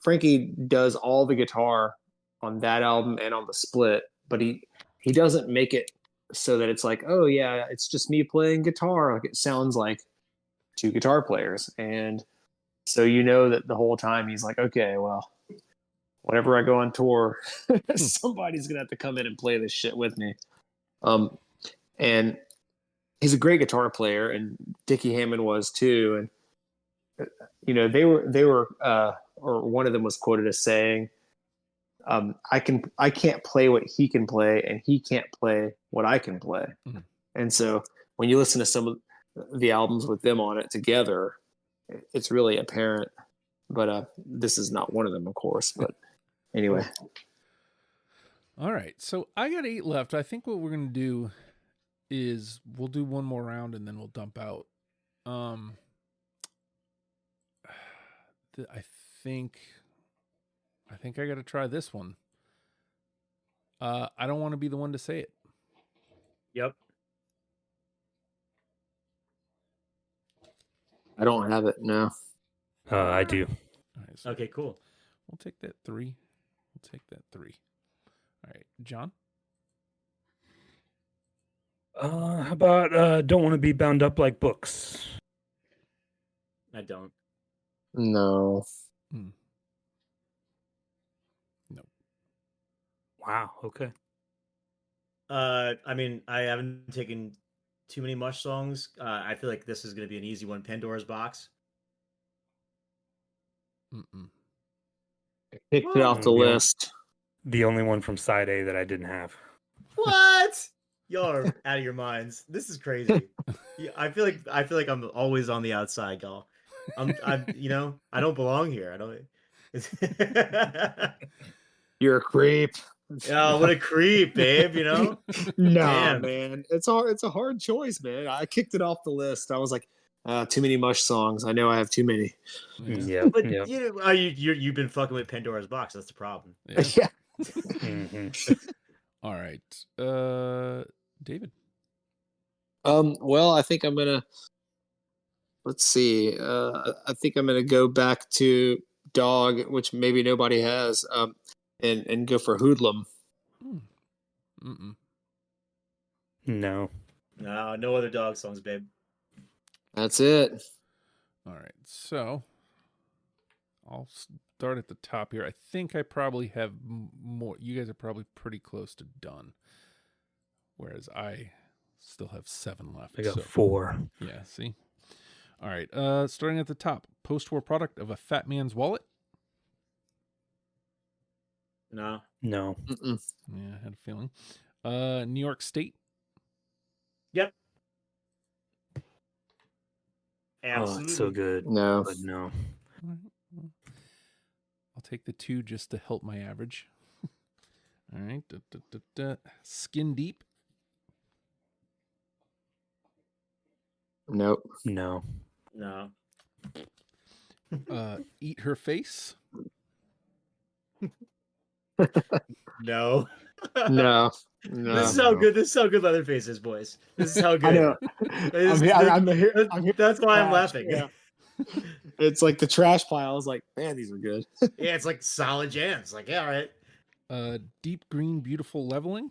Frankie does all the guitar on that album and on the split, but he doesn't make it so that it's like, oh yeah, it's just me playing guitar. Like, it sounds like two guitar players. And so that the whole time he's like, okay, well, whenever I go on tour, somebody's gonna have to come in and play this shit with me. And he's a great guitar player, and Dickie Hammond was too. And they were or one of them was quoted as saying, I can't play what he can play, and he can't play what I can play. Mm-hmm. And so when you listen to some of the albums with them on it together, it's really apparent. But this is not one of them, of course. But anyway. All right. So I got 8 left. I think what we're going to do is we'll do one more round and then we'll dump out. I think I got to try this one. I don't want to be the one to say it. Yep. I don't have it. No. I do. All right, so Okay, cool. we'll take that 3. We'll take that 3. All right, John. How about don't want to be bound up like books? I don't. No. No. Wow. Okay. I mean, I haven't taken too many Mush songs. I feel like this is going to be an easy one. Pandora's Box. Mm-mm. Picked it off the Yeah. list. The only one from side A that I didn't have. What? Y'all are out of your minds. This is crazy. Yeah, I feel like I'm always on the outside, y'all. I'm I don't belong here. I don't. You're a creep. Oh, what a creep, babe. Nah, Damn. man. It's a hard choice, man. I kicked it off the list. I was like, too many Mush songs. I know I have too many. Yeah. But Yeah. you've been fucking with Pandora's Box. That's the problem. Yeah. Yeah. Mhm. All right, David. Well, I think I'm gonna. Let's see. I think I'm gonna go back to Dog, which maybe nobody has. And go for Hoodlum. Mm-mm. No. No other dog songs, babe. That's it. All right, so I'll start at the top here. I think I probably have more. You guys are probably pretty close to done, whereas I still have 7 left. I got so 4. yeah, see. All right, starting at the top, post-war product of a fat man's wallet. No. No. Mm-mm. Yeah, I had a feeling. New York State. Yep. Oh, Absolutely. it's so good. No. But no. All right, well, I'll take the 2 just to help my average. All right, Skin Deep. Nope. No. No. Eat Her Face. No. No. This No. is how good. This is how good Leatherface is, boys. This is how good. I know. I'm here. That's why I'm Trash, laughing. yeah. It's like the trash pile. I was like, man, these are good. Yeah, it's like solid jams. Like, yeah, all right. Deep Green Beautiful Leveling.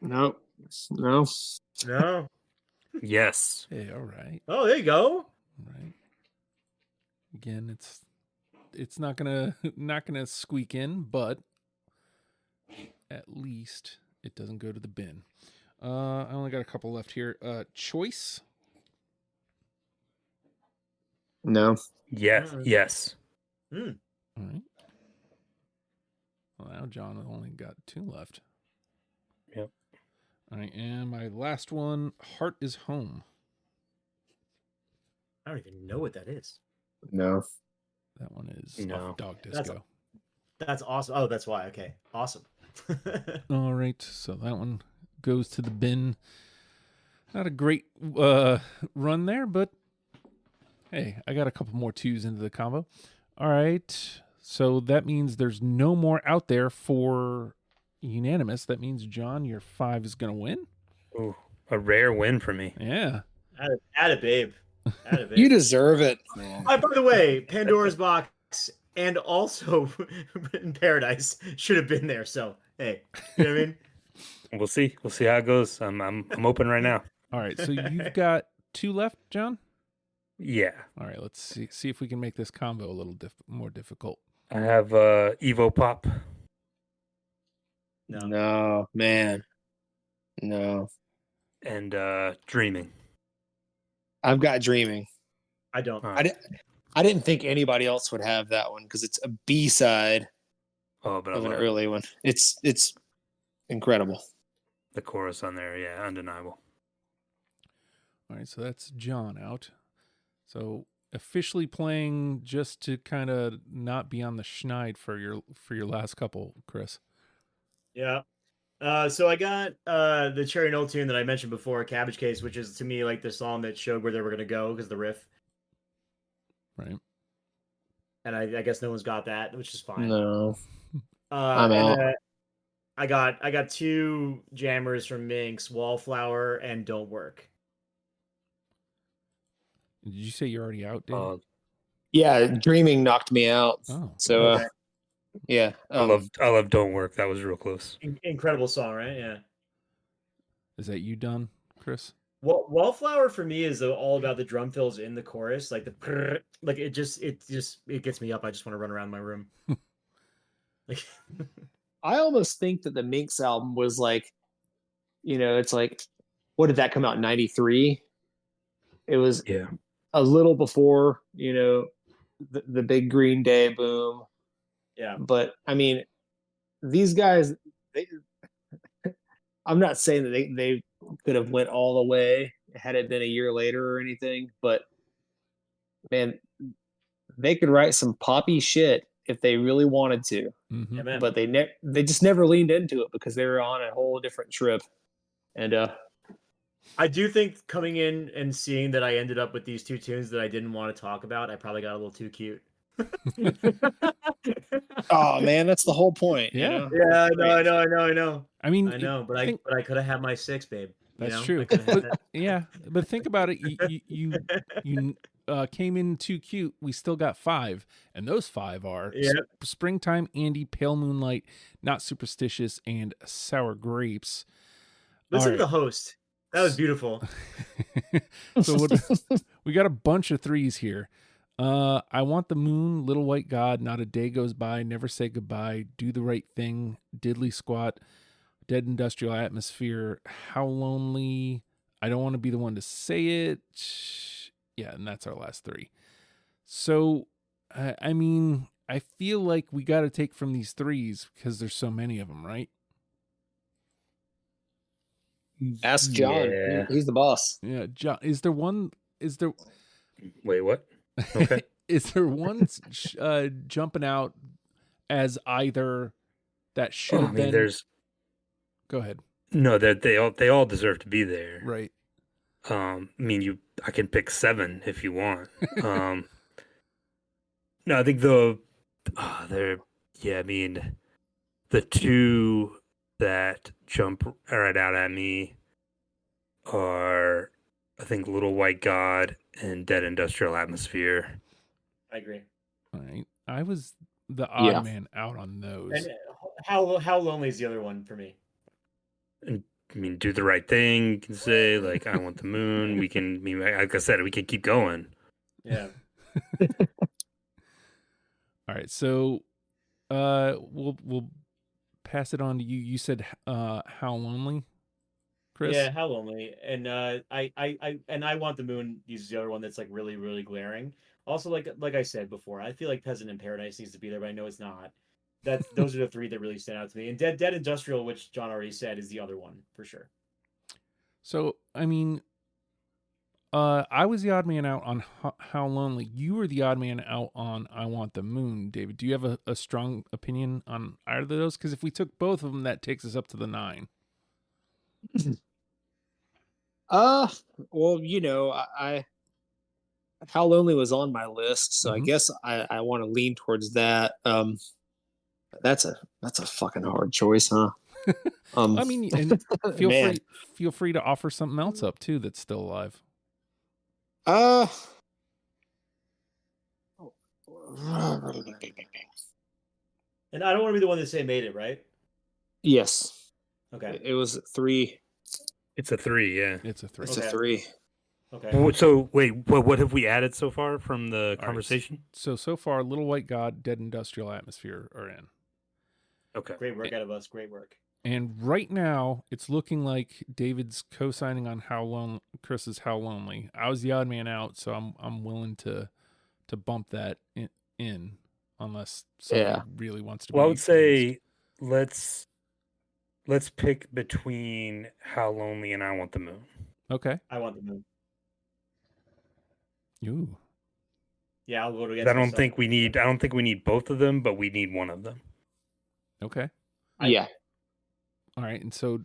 Nope. No. No. Yes. Hey, all right. Oh, there you go. All right. Again, it's not gonna squeak in, but at least it doesn't go to the bin. I only got a couple left here. Choice. No. Yes. Yes. Hmm. All right. Well, now John only got 2 left. Yep. All right, and my last one, Heart is Home. I don't even know what that is. No. That one is No. off Dog Disco. That's awesome. Oh, that's why. Okay, awesome. All right, so that one goes to the bin. Not a great run there, but hey, I got a couple more 2s into the combo. All right, so that means there's no more out there for unanimous. That means, John, your 5 is going to win. Ooh, a rare win for me. Yeah. Add a babe. Add a babe. You deserve it, man. By the way, Pandora's Box and also in Paradise should have been there. So hey, you know what I mean? We'll see. We'll see how it goes. I'm open right now. All right, so you've got 2 left, John? Yeah. All right, let's see if we can make this combo a little more difficult. I have Evo Pop. No, man. No. And Dreaming. I've got Dreaming. I don't. I didn't think anybody else would have that one because it's a B-side Oh, but I of an love early one. It's incredible. the chorus on there. Yeah, undeniable. All right, so that's John out. So officially playing just to kind of not be on the schneid for your last couple, Chris. Yeah. So I got the Cherry Note tune that I mentioned before, Cabbage Case, which is to me like the song that showed where they were going to go because the riff. Right. And I guess no one's got that, which is fine. No. I'm And out. I got 2 jammers from Minx, Wallflower and Don't Work. Did you say you're already out, David? Yeah, Dreaming knocked me out. Oh, So Okay. yeah. I love Don't Work. That was real close. Incredible song, right? Yeah. is that you done, Chris? Wallflower for me is all about the drum fills in the chorus, like like it gets me up. I just want to run around my room. Like, I almost think that the Minx album was like, it's like, what did that come out in 93? It was Yeah. a little before, the big Green Day boom. yeah, But I mean, these guys, I'm not saying that they could have went all the way had it been a year later or anything, but man, they could write some poppy shit if they really wanted to. Mm-hmm. yeah, man. But they just never leaned into it because they were on a whole different trip. And I do think coming in and seeing that I ended up with these 2 tunes that I didn't want to talk about, I probably got a little too cute. oh man, that's the whole point. Yeah. Yeah, I know. I mean, I know, but I could have had my 6, babe. That's I true. could have had But, yeah, but think about it. You came in too cute. We still got 5, and those 5 are Yeah. Springtime, Andy, Pale Moonlight, Not Superstitious, and Sour Grapes. Listen All to the host. That was beautiful. So we got a bunch of 3s here. I Want the Moon, Little White God, Not a Day Goes By, Never Say Goodbye, Do the Right Thing, Diddley Squat, Dead Industrial Atmosphere, How Lonely, I Don't Want to Be the One to Say It. Yeah, and that's our last 3. So, I mean, I feel like we got to take from these 3s because there's so many of them, right? ask John. Yeah. He's the boss. Yeah, John, is there Wait, what? Okay. is there one jumping out as either that should I have mean, been? there's Go ahead. no that they all deserve to be there. Right. I mean, I can pick 7 if you want. No, I think I mean, the 2 that jump right out at me are, I think, Little White God and Dead Industrial Atmosphere. I agree. All right. I was the odd man out on those. And how lonely is the other one for me? And I mean, Do the Right Thing. You can say, like, I Want the Moon. We can, I mean, like I said, we can keep going. Yeah. All right. So, we'll pass it on to you. You said, How Lonely, Chris? Yeah, how lonely. And I Want the Moon uses the other one that's like really, really glaring. Also, like I said before, I feel like Peasant in Paradise needs to be there, but I know it's not. Those are the 3 that really stand out to me. And Dead Industrial, which John already said, is the other one for sure. So, I mean, I was the odd man out on How Lonely. You were the odd man out on I Want the Moon, David. Do you have a strong opinion on either of those? Because if we took both of them, that takes us up to the 9. Well, I How Lonely was on my list, so I Mhm. guess I want to lean towards that. That's a fucking hard choice, huh? I mean, and man. feel free to offer something else up too that's still alive. And I don't want to be the one to say made it, right? Yes. Okay. It was 3. It's a 3, yeah. It's a 3. It's Okay. a 3. Okay. So, wait, what have we added so far from the All right. conversation? So far, Little White God, Dead Industrial Atmosphere are in. Okay. Great work out of us. Great work. And right now, it's looking like David's co-signing on Chris's How Lonely. I was the odd man out, so I'm willing to bump that in unless somebody really wants to. Well, I would say let's pick between How Lonely and I Want the Moon. Okay. I Want the Moon. Ooh. Yeah, I'll vote against. I don't think we need both of them, but we need one of them. Okay. Yeah. All right. And so,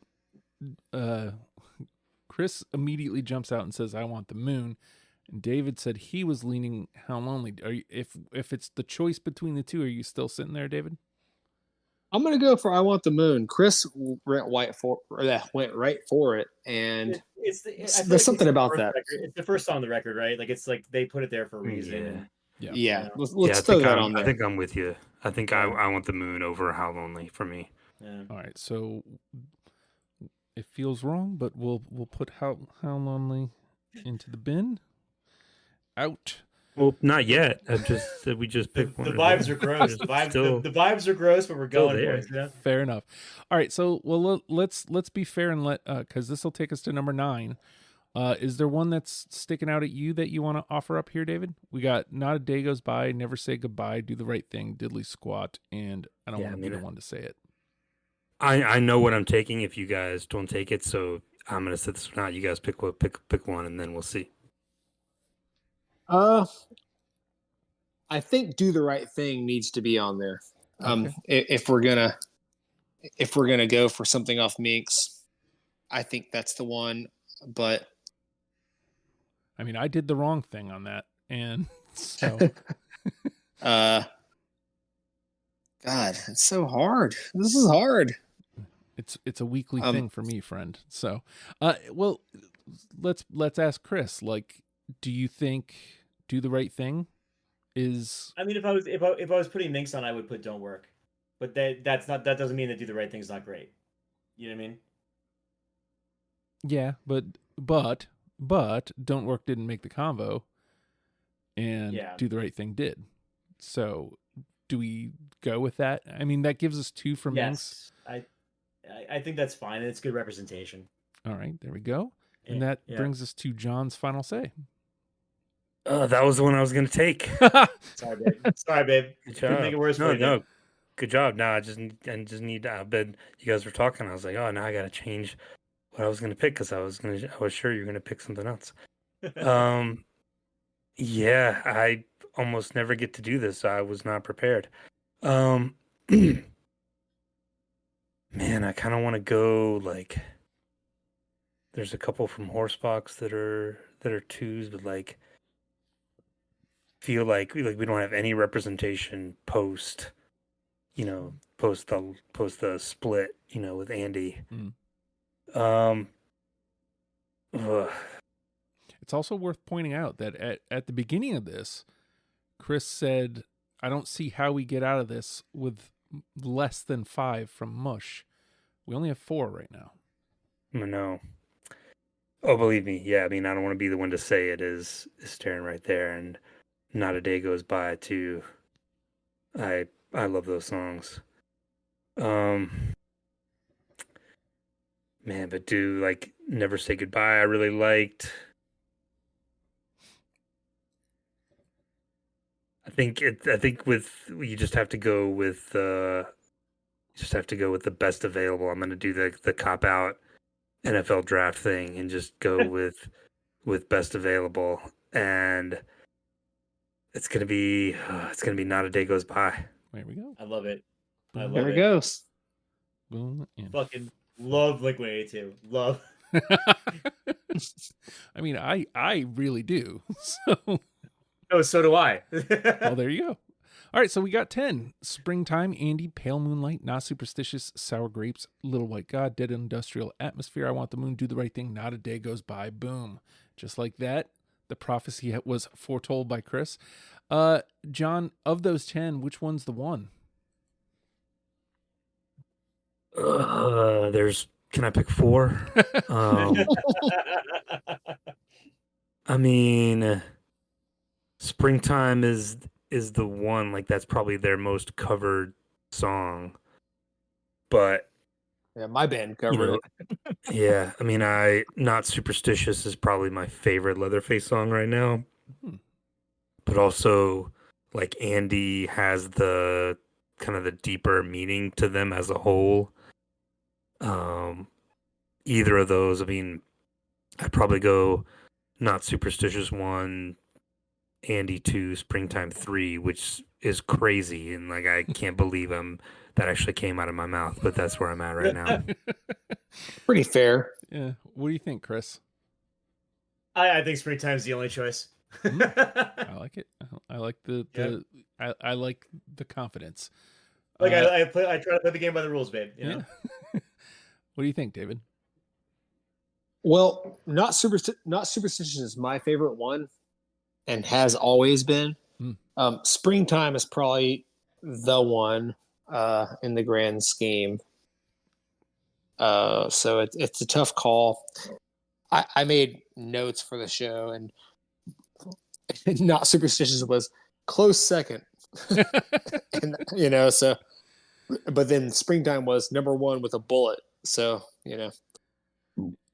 Chris immediately jumps out and says, "I Want the Moon." And David said he was leaning How Lonely. Are you, if it's the choice between the 2, are you still sitting there, David? I'm gonna go for "I Want the Moon." Chris went right for it, and It's the, I feel there's like something it's the about first that. record. It's the first song on the record, right? Like it's like they put it there for a reason. Yeah. And Yeah. Yeah, Yeah. let's throw that on I there. think I'm with you. I think Yeah. I want the moon over How Lonely for me. yeah. All right, so it feels wrong, but we'll put how lonely into the bin. Out. Well, not yet. I just said we just The, picked one. the of vibes them. are gross. It's The vibes, still, the vibes are gross, but we're still going, there. boys. Yeah. Fair enough. All right, so let's be fair and let because this will take us to number 9. Is there one that's sticking out at you that you want to offer up here, David? We got Not a Day Goes By, Never Say Goodbye, Do the Right Thing, Diddly Squat, and I don't Yeah, want I to be mean, the one to say it. I know what I'm taking if you guys don't take it, so I'm gonna say this or not. You guys pick one, and then we'll see. I think "Do the Right Thing" needs to be on there. Okay. If we're gonna go for something off Minx, I think that's the one. But I mean, I did the wrong thing on that, and so God, it's so hard. This is hard. it's a weekly thing for me, friend. So, well, let's ask Chris. Like, do you think Do the Right Thing is? I mean, if I was putting Minx on, I would put "Don't Work," but that doesn't mean that "Do the Right Thing's not great." You know what I mean? Yeah, but Don't Work didn't make the convo, and Yeah. Do the Right Thing did. So, do we go with that? I mean, that gives us 2 from Minx. Yes, I think that's fine, and it's good representation. All right, there we go. And Yeah, that yeah. brings us to John's final say. That was the one I was gonna take. Sorry, babe. Sorry, babe. Good Couldn't job. make it worse No, for you. no. Good job. No, I just need. I've been. You guys were talking. I was like, oh, now I gotta change what I was gonna pick because I was sure you were gonna pick something else. Yeah, I almost never get to do this. So I was not prepared. Man, I kind of want to go like. There's a couple from Horsebox that are 2s, but like feel like we don't have any representation post the split, with Andy. Mm. It's also worth pointing out that at the beginning of this, Chris said, I don't see how we get out of this with less than 5 from Mush. We only have 4 right now. No. Oh, believe me. Yeah, I mean, I don't want to be the one to say it is staring right there, and Not a Day Goes By too. I love those songs. Man, but do like Never Say Goodbye I really liked. I think with you just have to go with the best available. I'm gonna do the cop out NFL draft thing and just go with best available, and it's gonna be Not a Day Goes By. There we go. I love it. I love There it it. goes. Boom. And Fucking love Blink-182. Love. I mean, I really do. So, Oh, so do I. well, there you go. All right, so we got 10. Springtime, Andy, Pale Moonlight, Not Superstitious, Sour Grapes, Little White God, Dead Industrial Atmosphere, I Want the Moon, Do the Right Thing, Not a Day Goes By. Boom. Just like that, the prophecy was foretold by Chris. John, of those 10, which one's the one? Can I pick 4? I mean, Springtime is the one, like that's probably their most covered song. But Yeah, my band covered it. yeah, I mean, Not Superstitious is probably my favorite Leatherface song right now. But also, like, Andy has the kind of the deeper meaning to them as a whole. Either of those, I mean, I'd probably go Not Superstitious 1, Andy 2, Springtime 3, which is crazy, and like I can't believe that actually came out of my mouth, but that's where I'm at right now. Pretty fair. Yeah. What do you think, Chris? I think Springtime's the only choice. I like it. I like I like the confidence. Like I try to play the game by the rules, babe. You know? Yeah. What do you think, David? Well, not superstition is my favorite one, and has always been. Springtime is probably the one in the grand scheme. So it's a tough call. I made notes for the show, and not superstitious was close second. And so, but then springtime was number one with a bullet. So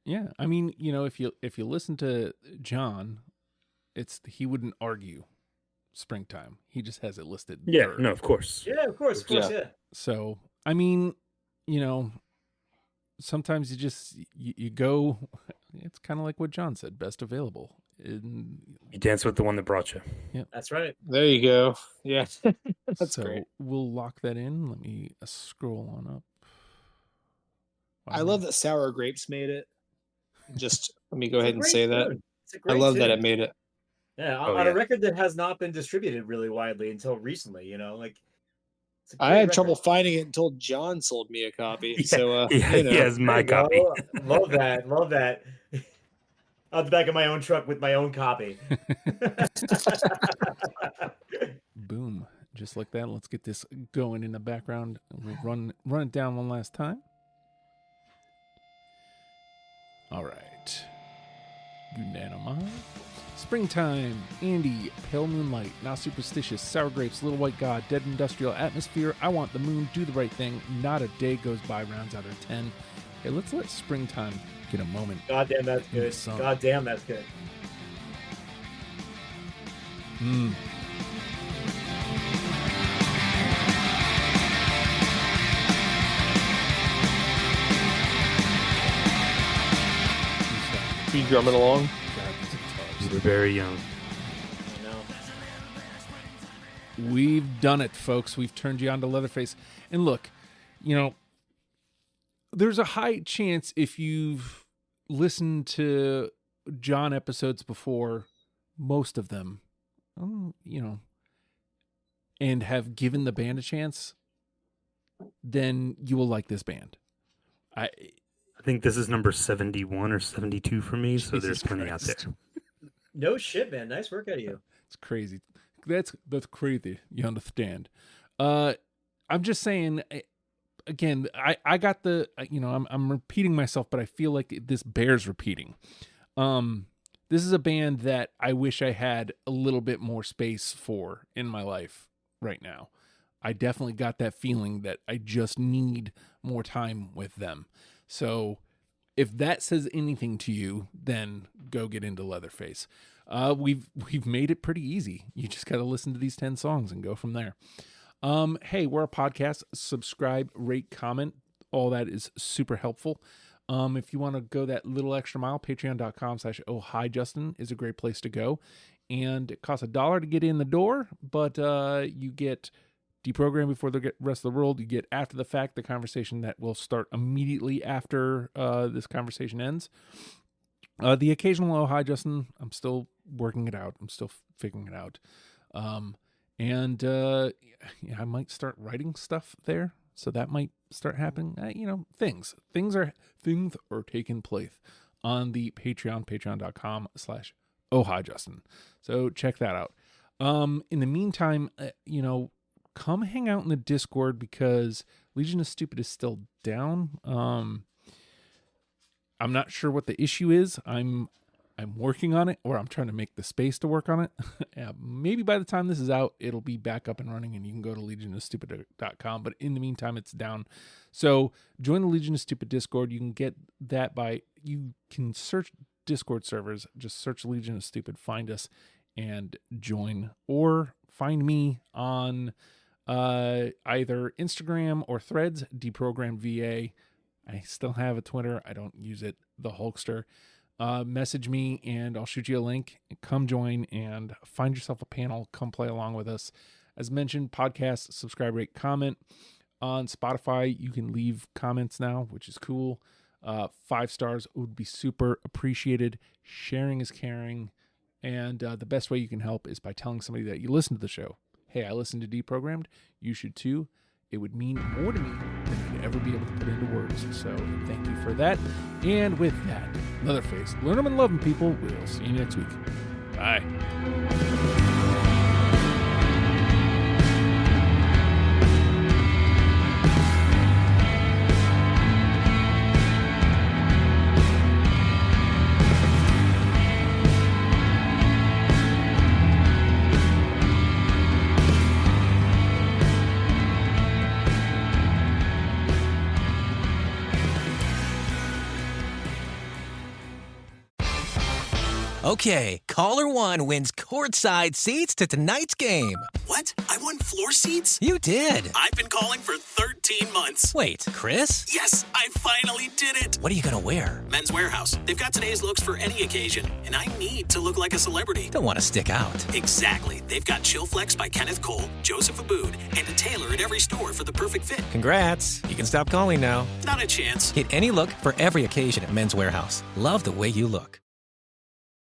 Yeah, I mean, if you listen to John, he wouldn't argue springtime. He just has it listed. Yeah, third. no, of course. Yeah, of course, yeah. So, I mean, sometimes you go. It's kind of like what John said: best available. You dance with the one that brought you. Yeah, that's right. There you go. Yeah, that's so great. We'll lock that in. Let me scroll on up. Wow. I love that Sour Grapes made it. Just let me go ahead and say that. I love that it made it. Yeah, on a record that has not been distributed really widely until recently. I had trouble finding it until John sold me a copy. Yeah, So he has my copy. Love that. Out the back of my own truck with my own copy. Boom. Just like that. Let's get this going in the background. We'll run it down one last time. All right. Unanimous. Springtime, Andy, Pale Moonlight, Not Superstitious, Sour Grapes, Little White God, Dead Industrial, Atmosphere, I Want the Moon, Do the Right Thing, Not a Day Goes By, rounds out of 10. Hey, let's let Springtime get a moment. Goddamn, that's good. Goddamn, that's good. You drumming along? You were very young. We've done it, folks. We've turned you on to Leatherface. And look, there's a high chance if you've listened to John episodes before, most of them, and have given the band a chance, then you will like this band. I think this is number 71 or 72 for me, so there's plenty out there. No shit, man. Nice work out of you. It's crazy. That's crazy. You understand? I'm just saying. Again, I got the. I'm repeating myself, but I feel like this bears repeating. This is a band that I wish I had a little bit more space for in my life right now. I definitely got that feeling that I just need more time with them. So if that says anything to you, then go get into Leatherface. We've made it pretty easy. You just got to listen to these 10 songs and go from there. Hey, we're a podcast. Subscribe, rate, comment. All that is super helpful. If you want to go that little extra mile, patreon.com/ohhijustin is a great place to go. And it costs $1 to get in the door, but you get deprogrammed before the rest of the world. You get after the fact, the conversation that will start immediately after this conversation ends. The occasional "Oh, hi, Justin." I'm still working it out. I'm still figuring it out. I might start writing stuff there, so that might start happening. Things are taking place on the Patreon, patreon.com/ohhijustin. So check that out. In the meantime, come hang out in the Discord because Legion of Stupid is still down. I'm not sure what the issue is. I'm working on it, or I'm trying to make the space to work on it. Maybe by the time this is out, it'll be back up and running and you can go to legionofstupid.com. But in the meantime, it's down. So join the Legion of Stupid Discord. You can get that you can search Discord servers. Just search Legion of Stupid, find us, and join. Or find me on either Instagram or Threads, Deprogrammed VA. I still have a Twitter. I don't use it, the Hulkster. Message me and I'll shoot you a link. Come join and find yourself a panel. Come play along with us. As mentioned, podcast, subscribe, rate, comment. On Spotify, you can leave comments now, which is cool. 5 stars would be super appreciated. Sharing is caring. And the best way you can help is by telling somebody that you listen to the show. Hey, I listened to Deprogrammed. You should too. It would mean more to me than I could ever be able to put into words. So thank you for that. And with that, Leatherface, learn them and love them, people. We'll see you next week. Bye. Okay, caller 1 wins courtside seats to tonight's game. What? I won floor seats? You did. I've been calling for 13 months. Wait, Chris? Yes, I finally did it. What are you going to wear? Men's Warehouse. They've got today's looks for any occasion, and I need to look like a celebrity. Don't want to stick out. Exactly. They've got Chill Flex by Kenneth Cole, Joseph Abboud, and a tailor at every store for the perfect fit. Congrats. You can stop calling now. Not a chance. Get any look for every occasion at Men's Warehouse. Love the way you look.